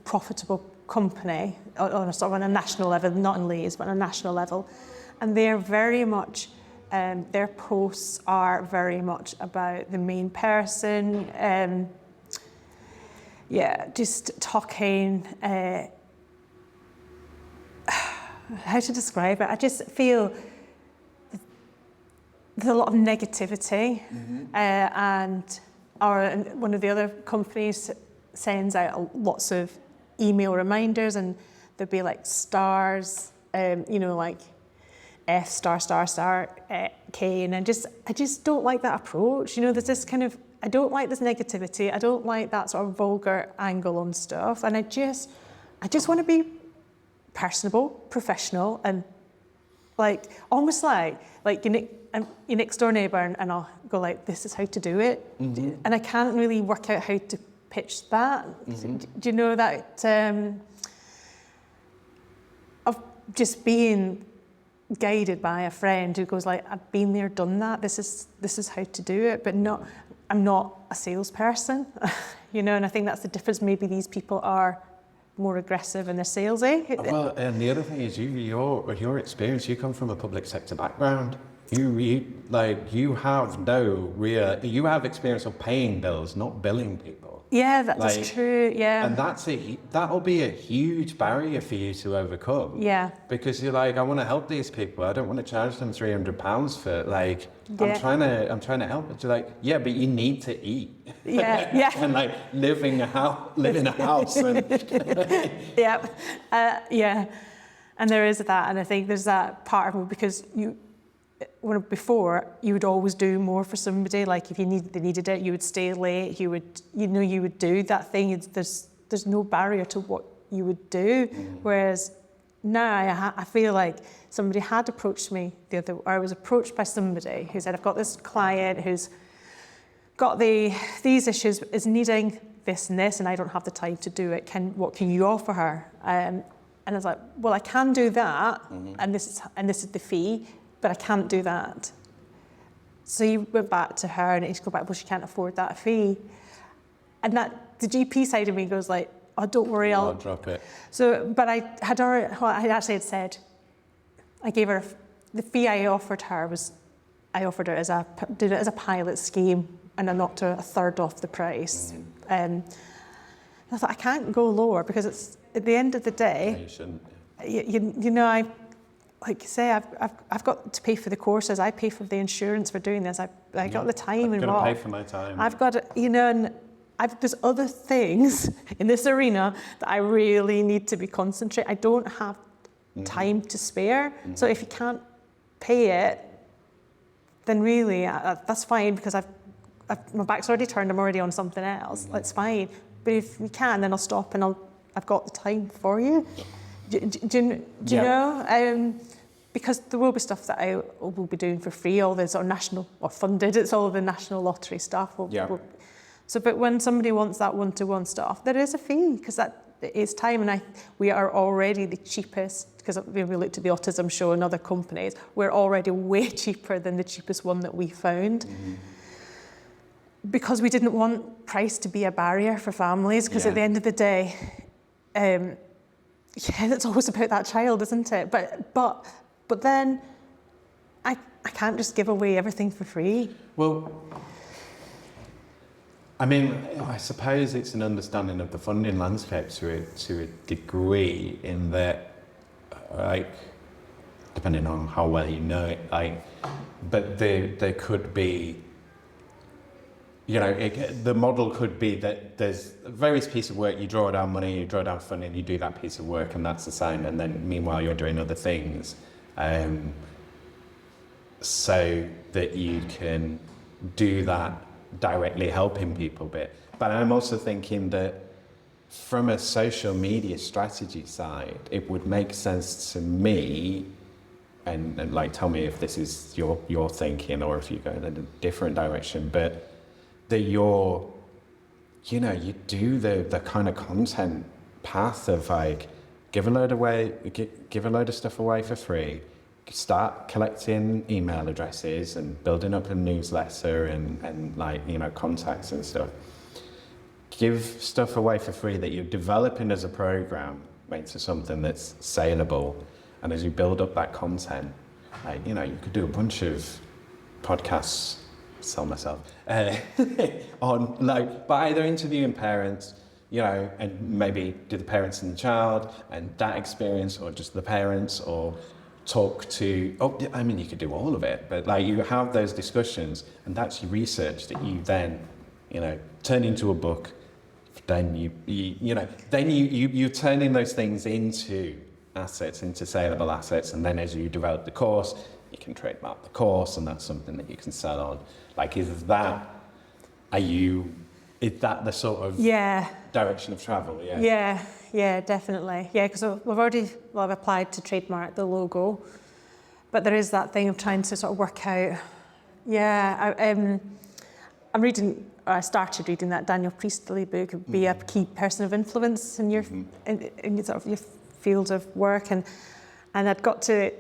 profitable company on a sort of on a national level, not in Leeds, but on a national level. And they're very much, their posts are very much about the main person, just talking, how to describe it? I just feel there's a lot of negativity, and one of the other companies sends out lots of email reminders, and there'd be like stars, you know, like F **** K, and I just don't like that approach. You know, there's this kind of, I don't like this negativity. I don't like that sort of vulgar angle on stuff, and I just want to be personable, professional, and like almost like your next door neighbour, and I'll go like, this is how to do it, and I can't really work out how to pitch that. Do you know that of just being guided by a friend who goes like, I've been there, done that. This is how to do it, but not. I'm not a salesperson, you know. And I think that's the difference. Maybe these people are more aggressive and they're salesy. Well, and the other thing is your experience. You come from a public sector background. You have experience of paying bills, not billing people. Yeah, that's true. Yeah. And that'll be a huge barrier for you to overcome. Yeah. Because you're like, I want to help these people. I don't want to charge them £300 for Yeah. I'm trying to help. It's like, yeah, but you need to eat. Yeah. Yeah. And live in a house. And Yeah. Yeah. And there is that, and I think there's that part of me because before you would always do more for somebody. Like if they needed it, you would stay late. You would do that thing. There's no barrier to what you would do. Whereas now I feel like somebody had approached me I was approached by somebody who said, I've got this client who's got these issues, is needing this and this, and I don't have the time to do it. What can you offer her? And I was like, well, I can do that, and this is the fee, but I can't do that. So you went back to her, and she go back, well, she can't afford that fee. And that the GP side of me goes like, oh, don't worry, I'll drop it. So, but I actually had said, I gave her the fee I offered her did it as a pilot scheme, and I knocked her a third off the price. I thought I can't go lower because it's at the end of the day. You shouldn't. Like you say, I've got to pay for the courses. I pay for the insurance for doing this. I got the time involved. I've got to pay for my time. I've got to, and there's other things in this arena that I really need to be concentrating. I don't have time to spare. So if you can't pay it, then really that's fine because my back's already turned. I'm already on something else. That's fine. But if you can, then I'll stop and I've got the time for you. Do you know? Because there will be stuff that I will be doing for free, all the sort of national or funded. It's all the national lottery stuff. But when somebody wants that one-to-one stuff, there is a fee because that is time, and we are already the cheapest. Because we looked at the Autism show and other companies, we're already way cheaper than the cheapest one that we found. Because we didn't want price to be a barrier for families. Because at the end of the day, it's always about that child, isn't it? But then I can't just give away everything for free. Well, I mean, I suppose it's an understanding of the funding landscape to a degree, in that, depending on how well you know it, but there could be, the model could be that there's various pieces of work, you draw down money, you draw down funding, you do that piece of work, and that's assigned, and then meanwhile you're doing other things, so that you can do that directly helping people bit. But I'm also thinking that from a social media strategy side, it would make sense to me, and tell me if this is your thinking or if you go in a different direction, but that you do the kind of content path of give a load of stuff away for free, start collecting email addresses and building up a newsletter and contacts and stuff. Give stuff away for free that you're developing as a program into something that's saleable, and as you build up that content, you could do a bunch of podcasts, sell myself, on by either interviewing parents, and maybe do the parents and the child and that experience, or just the parents, or talk to, you could do all of it, but you have those discussions, and that's your research that you then, turn into a book. Then you're turning those things into assets, into saleable assets, and then as you develop the course, you can trademark the course, and that's something that you can sell on. Is that the sort of direction of travel? Yeah, definitely. Yeah, because I've applied to trademark the logo, but there is that thing of trying to sort of work out. I started reading that Daniel Priestley book, Be a Key Person of Influence in your in sort of your field of work, and I'd got to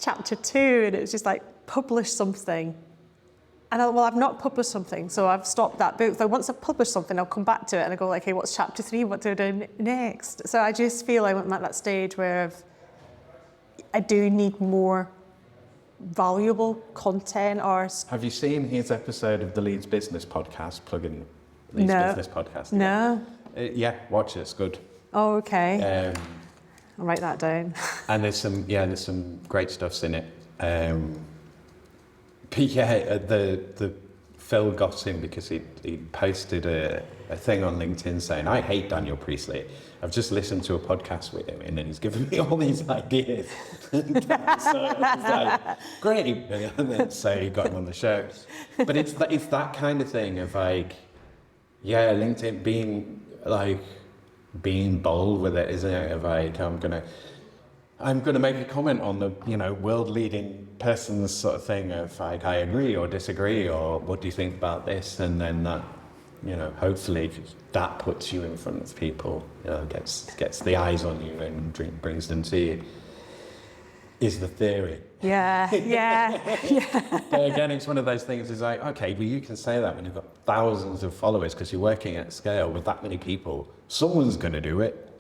chapter 2, and it was just publish something. And I've not published something, so I've stopped that book. So once I've published something, I'll come back to it and I go hey, what's chapter 3? What do I do next? So I just feel I'm at that stage where I do need more valuable content or... Have you seen his episode of the Leeds Business Podcast, plugging Leeds Business Podcast? No. Yeah, watch it, it's good. Oh, okay. I'll write that down. And there's some great stuffs in it. But yeah, the Phil got him because he posted a thing on LinkedIn saying, I hate Daniel Priestley. I've just listened to a podcast with him and then he's given me all these ideas. So I was like, great. And then so he got him on the show. But it's that kind of thing of like, yeah, LinkedIn being bold with it, isn't it? Of like, I'm gonna make a comment on the, world leading person's sort of thing of like, I agree or disagree, or what do you think about this? And then that, hopefully that puts you in front of people, gets the eyes on you and brings them to you, is the theory. Yeah. But again, it's one of those things, is like, okay, well, you can say that when you've got thousands of followers because you're working at scale with that many people. Someone's going to do it,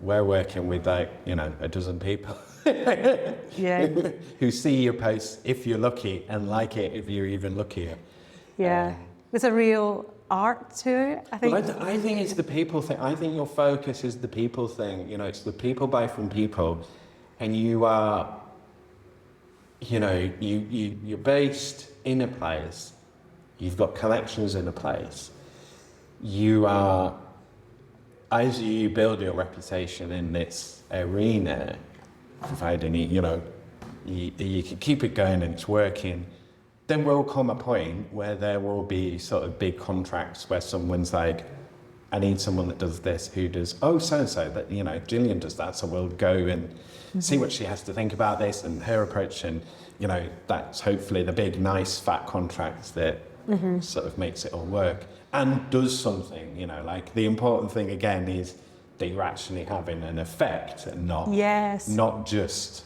We're working with like, a dozen people who see your posts if you're lucky and like it if you're even luckier. Yeah. There's a real art to it, I think. Well, I think it's the people thing. I think your focus is the people thing. It's the people buy from people, and you are, you're based in a place. You've got connections in a place. You are, as you build your reputation in this arena, providing you can keep it going and it's working, then will come a point where there will be sort of big contracts where someone's like, I need someone that does this, who does, so-and-so, that, Gillian does that, so we'll go and see what she has to think about this and her approach, and, that's hopefully the big, nice, fat contracts that sort of makes it all work and does something, like the important thing again is that you're actually having an effect and not just,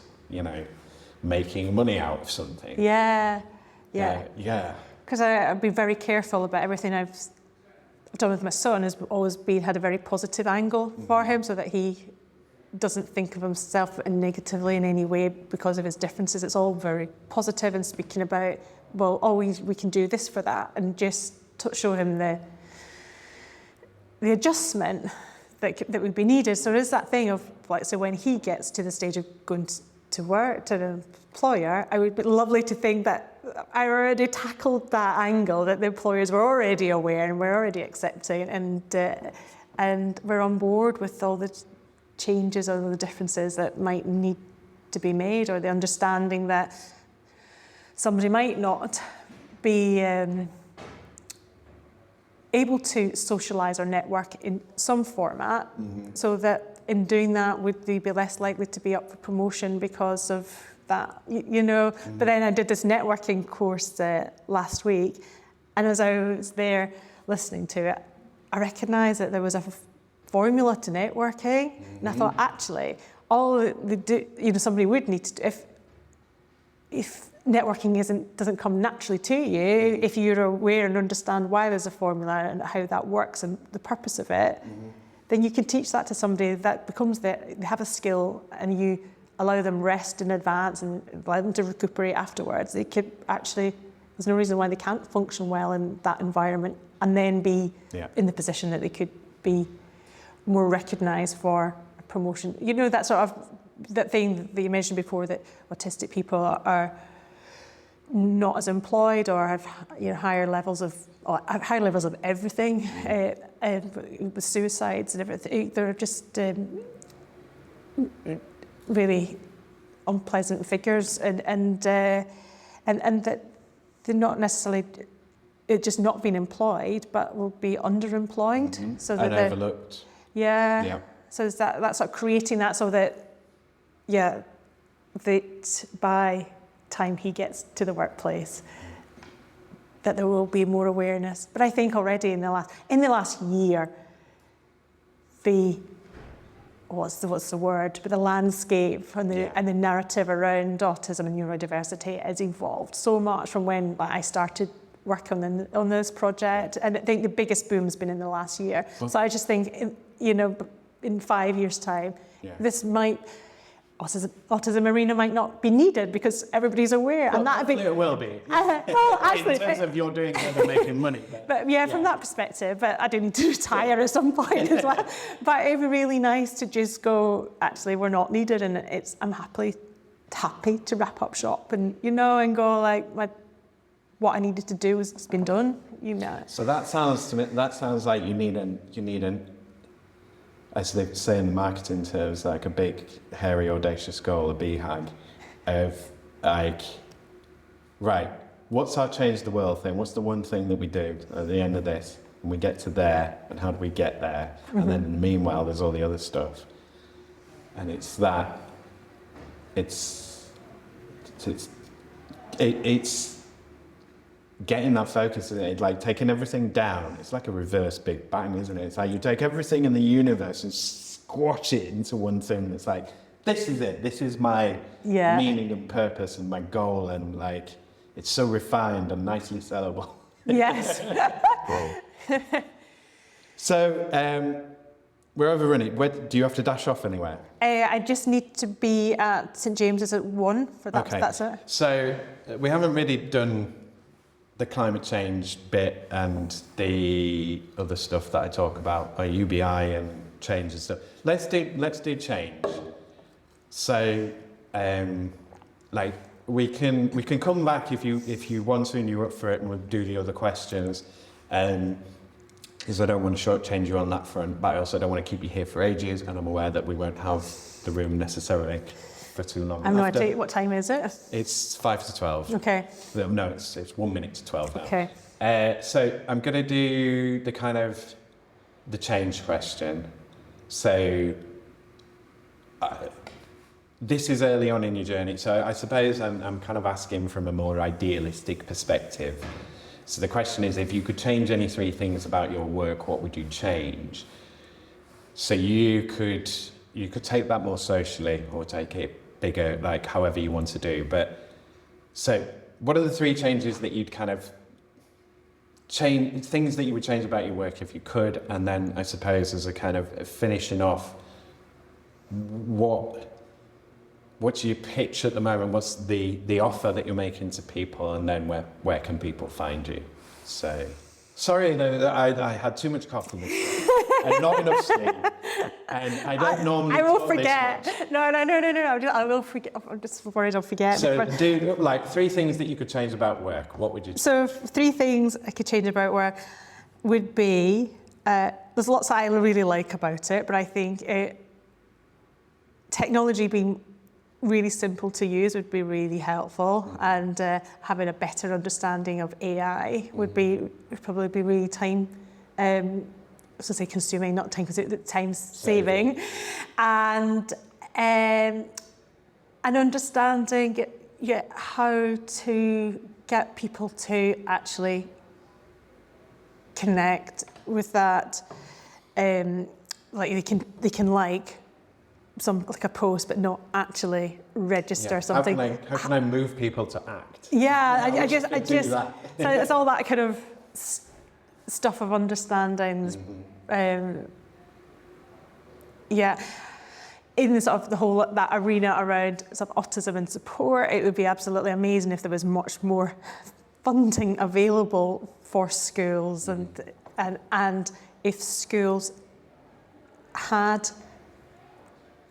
making money out of something. Yeah. Because I've been very careful about everything I've done with my son. Has always had a very positive angle for him, so that he doesn't think of himself negatively in any way because of his differences. It's all very positive and speaking about, we can do this for that, and just to show him the adjustment that would be needed. So there is that thing of like, so when he gets to the stage of going to work, to an employer, I would be lovely to think that I already tackled that angle, that the employers were already aware and we're already accepting, and we're on board with all the changes or the differences that might need to be made, or the understanding that somebody might not be able to socialise or network in some format, so that in doing that would they be less likely to be up for promotion because of that, But then I did this networking course last week, and as I was there listening to it, I recognised that there was a formula to networking, and I thought actually all they do, somebody would need to do, if networking doesn't come naturally to you, if you're aware and understand why there's a formula and how that works and the purpose of it, then you can teach that to somebody. That becomes they have a skill, and you allow them rest in advance and allow them to recuperate afterwards. They could actually, there's no reason why they can't function well in that environment and then be in the position that they could be more recognised for a promotion. That sort of, that thing that you mentioned before, that autistic people are not as employed or have higher levels of everything, with suicides and everything. They're just really unpleasant figures, and that they're not necessarily just not being employed, but will be underemployed, so that and overlooked. Yeah. So is that's sort of creating that, so that that by time he gets to the workplace, that there will be more awareness. But I think already in the last year, what's the word? But the landscape and the narrative around autism and neurodiversity has evolved so much from when I started work on this project, and I think the biggest boom has been in the last year. So I just think, in 5 years' time, this might autism arena might not be needed because everybody's aware, Well, and that'd be. it will be. Well, actually, in terms of you're doing it and making money. But yeah, from that perspective, but I do need to retire at some point as well. But it'd be really nice to just go, actually, we're not needed, and I'm happy to wrap up shop and, and go like, what I needed to do has been done, So that sounds like you need an, as they say in the marketing terms, like a big, hairy, audacious goal, a BHAG, of like, right, what's our change the world thing? What's the one thing that we do at the end of this? And we get to there, and how do we get there? Mm-hmm. And then meanwhile, there's all the other stuff. And it's getting that focus, like taking everything down. It's like a reverse Big Bang, isn't it? It's like you take everything in the universe and squash it into one thing that's like, this is it. This is my meaning and purpose and my goal, and like, it's so refined and nicely sellable. Yes. So, we're overrunning. Do you have to dash off anywhere? I just need to be at St James's at 1 for that. Okay. That's it. So we haven't really done the climate change bit and the other stuff that I talk about, like UBI and change and stuff. Let's do change. So, like we can come back if you want to and you're up for it, and we'll do the other questions. Because I don't want to shortchange you on that front, but I also don't want to keep you here for ages, and I'm aware that we won't have the room necessarily for too long. I'm not sure what time is it? It's 5 to 12. Okay. No, it's 1 minute to 12 now. Okay. So I'm going to do the change question. So this is early on in your journey, so I suppose I'm kind of asking from a more idealistic perspective. So the question is, if you could change any 3 things about your work, what would you change? So you could take that more socially, or take it bigger, like however you want to do. But so what are the 3 changes that you'd kind of change, things that you would change about your work if you could? And then I suppose as a kind of finishing off, what's your pitch at the moment? What's the offer that you're making to people? And then where can people find you? So, sorry, I had too much coffee and not enough sleep. And I don't normally. I will forget. No. I will forget. I'm just worried I'll forget. So, do like 3 things that you could change about work. What would you? So, 3 things I could change about work would be there's lots that I really like about it, but I think technology being really simple to use would be really helpful, and having a better understanding of AI would probably be really time consuming, not time saving, and understanding how to get people to actually connect with that, like they can like a post, but not actually register something. How can I move people to act? Yeah, I just so it's all that kind of stuff of understandings. In the sort of the whole that arena around sort of autism and support, it would be absolutely amazing if there was much more funding available for schools, and if schools had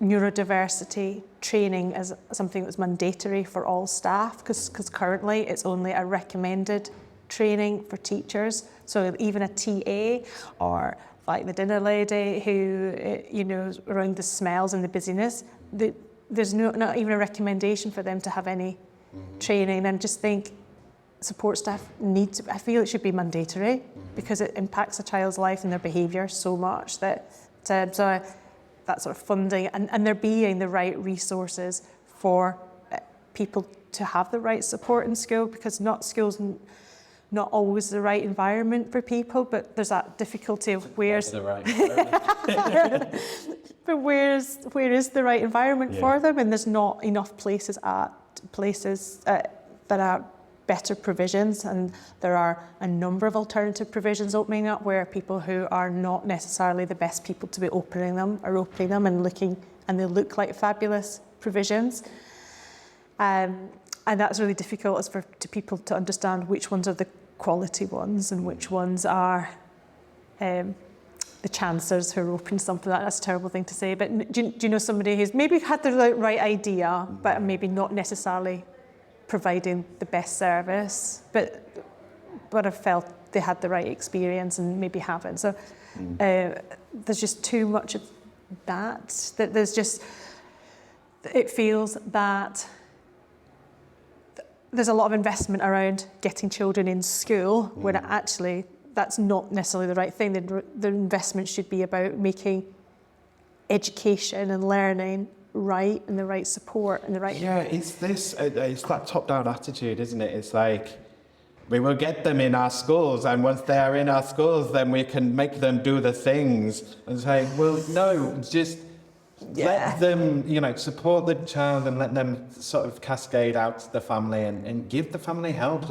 neurodiversity training as something that was mandatory for all staff, because currently it's only a recommended training for teachers. So even a TA, or like the dinner lady who, around the smells and the busyness, there's not even a recommendation for them to have any training. And just think support staff I feel it should be mandatory, because it impacts a child's life and their behaviour so much that that sort of funding and there being the right resources for people to have the right support in school, because schools not always the right environment for people, but there's that difficulty of where's the right environment. But where is the right environment for them, and there's not enough places that are better provisions, and there are a number of alternative provisions opening up where people who are not necessarily the best people to be opening them are opening them and looking, and they look like fabulous provisions. And that's really difficult to people to understand which ones are the quality ones and which ones are the chancers who are open to something. That's a terrible thing to say, but do you know somebody who's maybe had the right idea, but maybe not necessarily providing the best service, but have felt they had the right experience and maybe haven't. So there's just too much of that it feels that there's a lot of investment around getting children in school when actually that's not necessarily the right thing. The investment should be about making education and learning right and the right support and the right... Yeah, it's that top-down attitude, isn't it? It's like, we will get them in our schools, and once they are in our schools, then we can make them do the things. And say, well, no, just let them, support the child and let them sort of cascade out to the family and give the family help.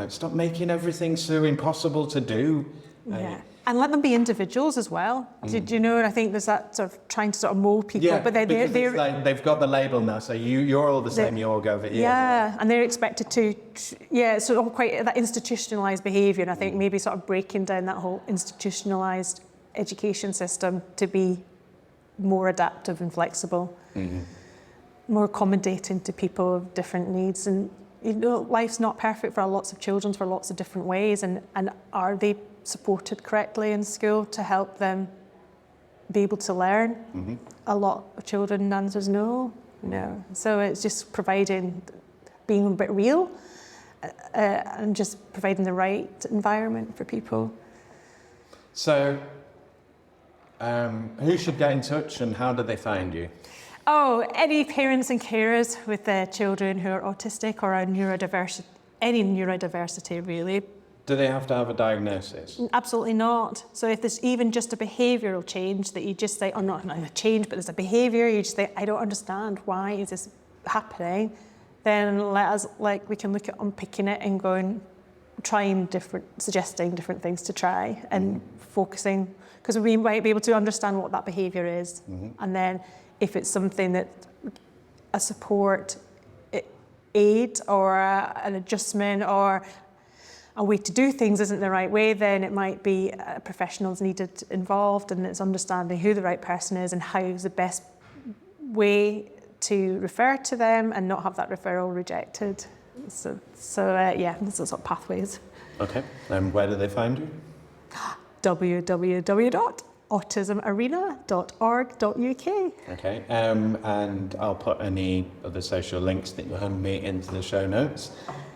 Stop making everything so impossible to do. And let them be individuals as well. Do you know? And I think there's that sort of trying to sort of mold people. Yeah, but because it's like they've got the label now, so you're all the same. You all go over here. Yeah, and they're expected to. It's sort of quite that institutionalised behaviour. And I think maybe sort of breaking down that whole institutionalised education system to be more adaptive and flexible, more accommodating to people with different needs. And life's not perfect for lots of children for lots of different ways. And are they supported correctly in school to help them be able to learn? A lot of children, the answer is no. So it's just being a bit real and just providing the right environment for people. So who should get in touch and how do they find you? Any parents and carers with children who are autistic or are neurodiverse, any neurodiversity really. Do they have to have a diagnosis? Absolutely not. So if there's even just a behavioural change that you just say, not a change, but there's a behaviour, you just say, I don't understand, why is this happening? Then we can look at unpicking it and suggesting different things to try and focusing, because we might be able to understand what that behaviour is. And then if it's something that a support aid or an adjustment or a way to do things isn't the right way, then it might be professionals needed involved, and it's understanding who the right person is and how's the best way to refer to them and not have that referral rejected. So there's sort of pathways. Okay, and where do they find you? www.autismarena.org.uk. Okay, and I'll put any of the social links that you hand me into the show notes.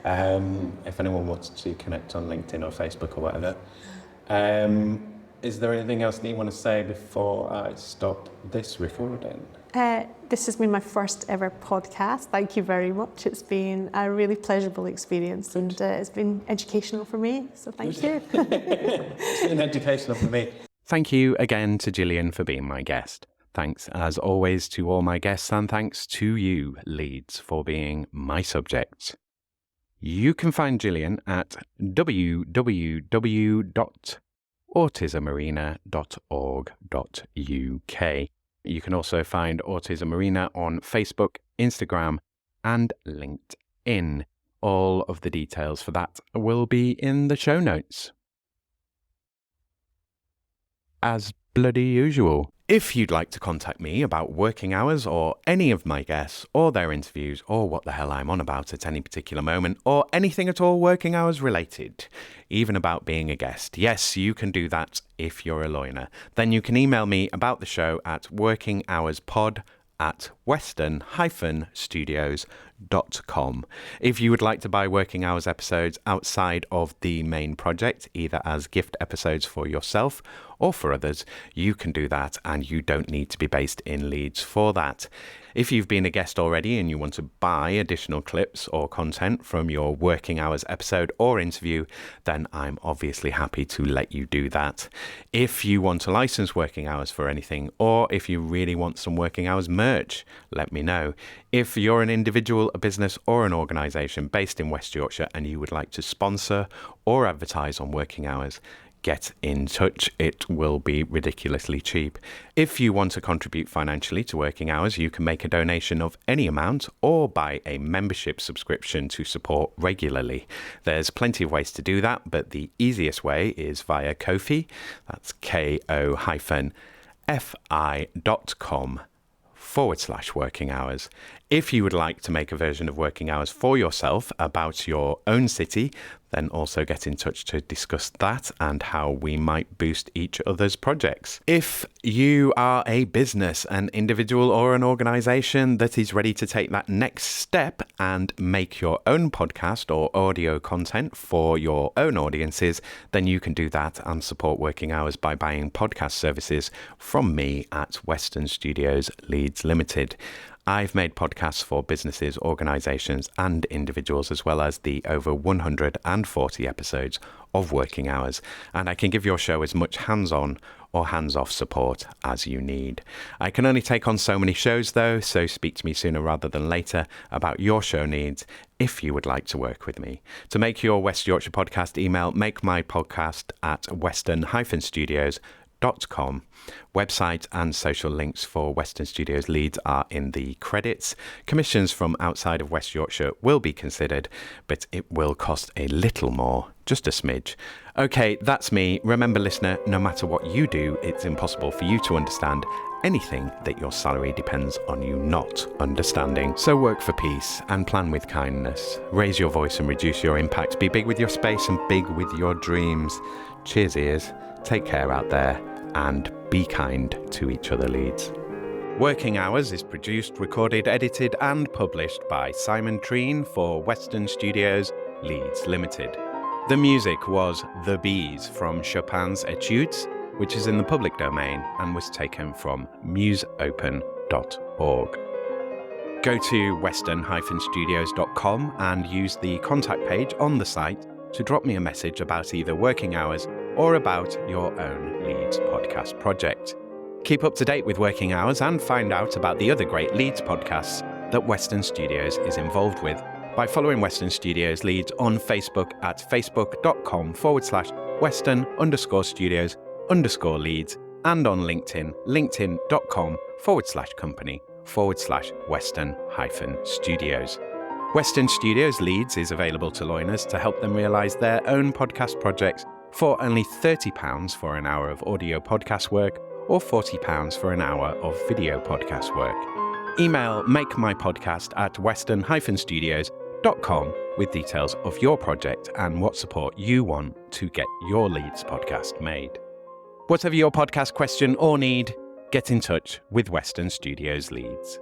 If anyone wants to connect on LinkedIn or Facebook or whatever. Is there anything else that you want to say before I stop this recording? This has been my first ever podcast. Thank you very much. It's been a really pleasurable experience and it's been educational for me, so thank you. It's been educational for me. Thank you again to Gillian for being my guest. Thanks as always to all my guests, and thanks to you, Leeds, for being my subject. You can find Gillian at www.autismarena.org.uk. You can also find Autism Arena on Facebook, Instagram, and LinkedIn. All of the details for that will be in the show notes. As bloody usual, if you'd like to contact me about working hours or any of my guests or their interviews or what the hell I'm on about at any particular moment or anything at all working hours related, even about being a guest, yes, you can do that if you're a lawyer. Then you can email me about the show at workinghourspod@western-studios.com. If you would like to buy Working Hours episodes outside of the main project, either as gift episodes for yourself or for others, you can do that, and you don't need to be based in Leeds for that. If you've been a guest already and you want to buy additional clips or content from your Working Hours episode or interview, then I'm obviously happy to let you do that. If you want to license Working Hours for anything, or if you really want some Working Hours merch, let me know. If you're an individual, a business or an organisation based in West Yorkshire and you would like to sponsor or advertise on Working Hours, get in touch. It will be ridiculously cheap. If you want to contribute financially to Working Hours, you can make a donation of any amount or buy a membership subscription to support regularly. There's plenty of ways to do that, but the easiest way is via Ko-fi. That's ko-fi.com/working hours. If you would like to make a version of Working Hours for yourself about your own city, then also get in touch to discuss that and how we might boost each other's projects. If you are a business, an individual or an organisation that is ready to take that next step and make your own podcast or audio content for your own audiences, then you can do that and support Working Hours by buying podcast services from me at Western Studios Leeds Limited. I've made podcasts for businesses, organisations and individuals, as well as the over 140 episodes of Working Hours, and I can give your show as much hands-on or hands-off support as you need. I can only take on so many shows though, so speak to me sooner rather than later about your show needs if you would like to work with me. To make your West Yorkshire podcast, email makemypodcast@westernstudios.com. Website and social links for Western Studios Leeds are in the credits. Commissions from outside of West Yorkshire will be considered, but it will cost a little more, just a smidge. Okay, that's me. Remember, listener, no matter what you do, it's impossible for you to understand anything that your salary depends on you not understanding. So work for peace and plan with kindness. Raise your voice and reduce your impact. Be big with your space and big with your dreams. Cheers, ears. Take care out there and be kind to each other, Leeds. Working Hours is produced, recorded, edited and published by Simon Treen for Western Studios Leeds Limited. The music was The Bees from Chopin's Etudes, which is in the public domain and was taken from museopen.org. Go to western-studios.com and use the contact page on the site to drop me a message about either Working Hours or about your own Leeds podcast project. Keep up to date with Working Hours and find out about the other great Leeds podcasts that Western Studios is involved with by following Western Studios Leeds on Facebook at facebook.com/western_studios_Leeds and on LinkedIn, linkedin.com/company/western-studios. Western Studios Leeds is available to loaners to help them realise their own podcast projects for only £30 for an hour of audio podcast work or £40 for an hour of video podcast work. Email makemypodcast@western-studios.com with details of your project and what support you want to get your Leeds podcast made. Whatever your podcast question or need, get in touch with Western Studios Leeds.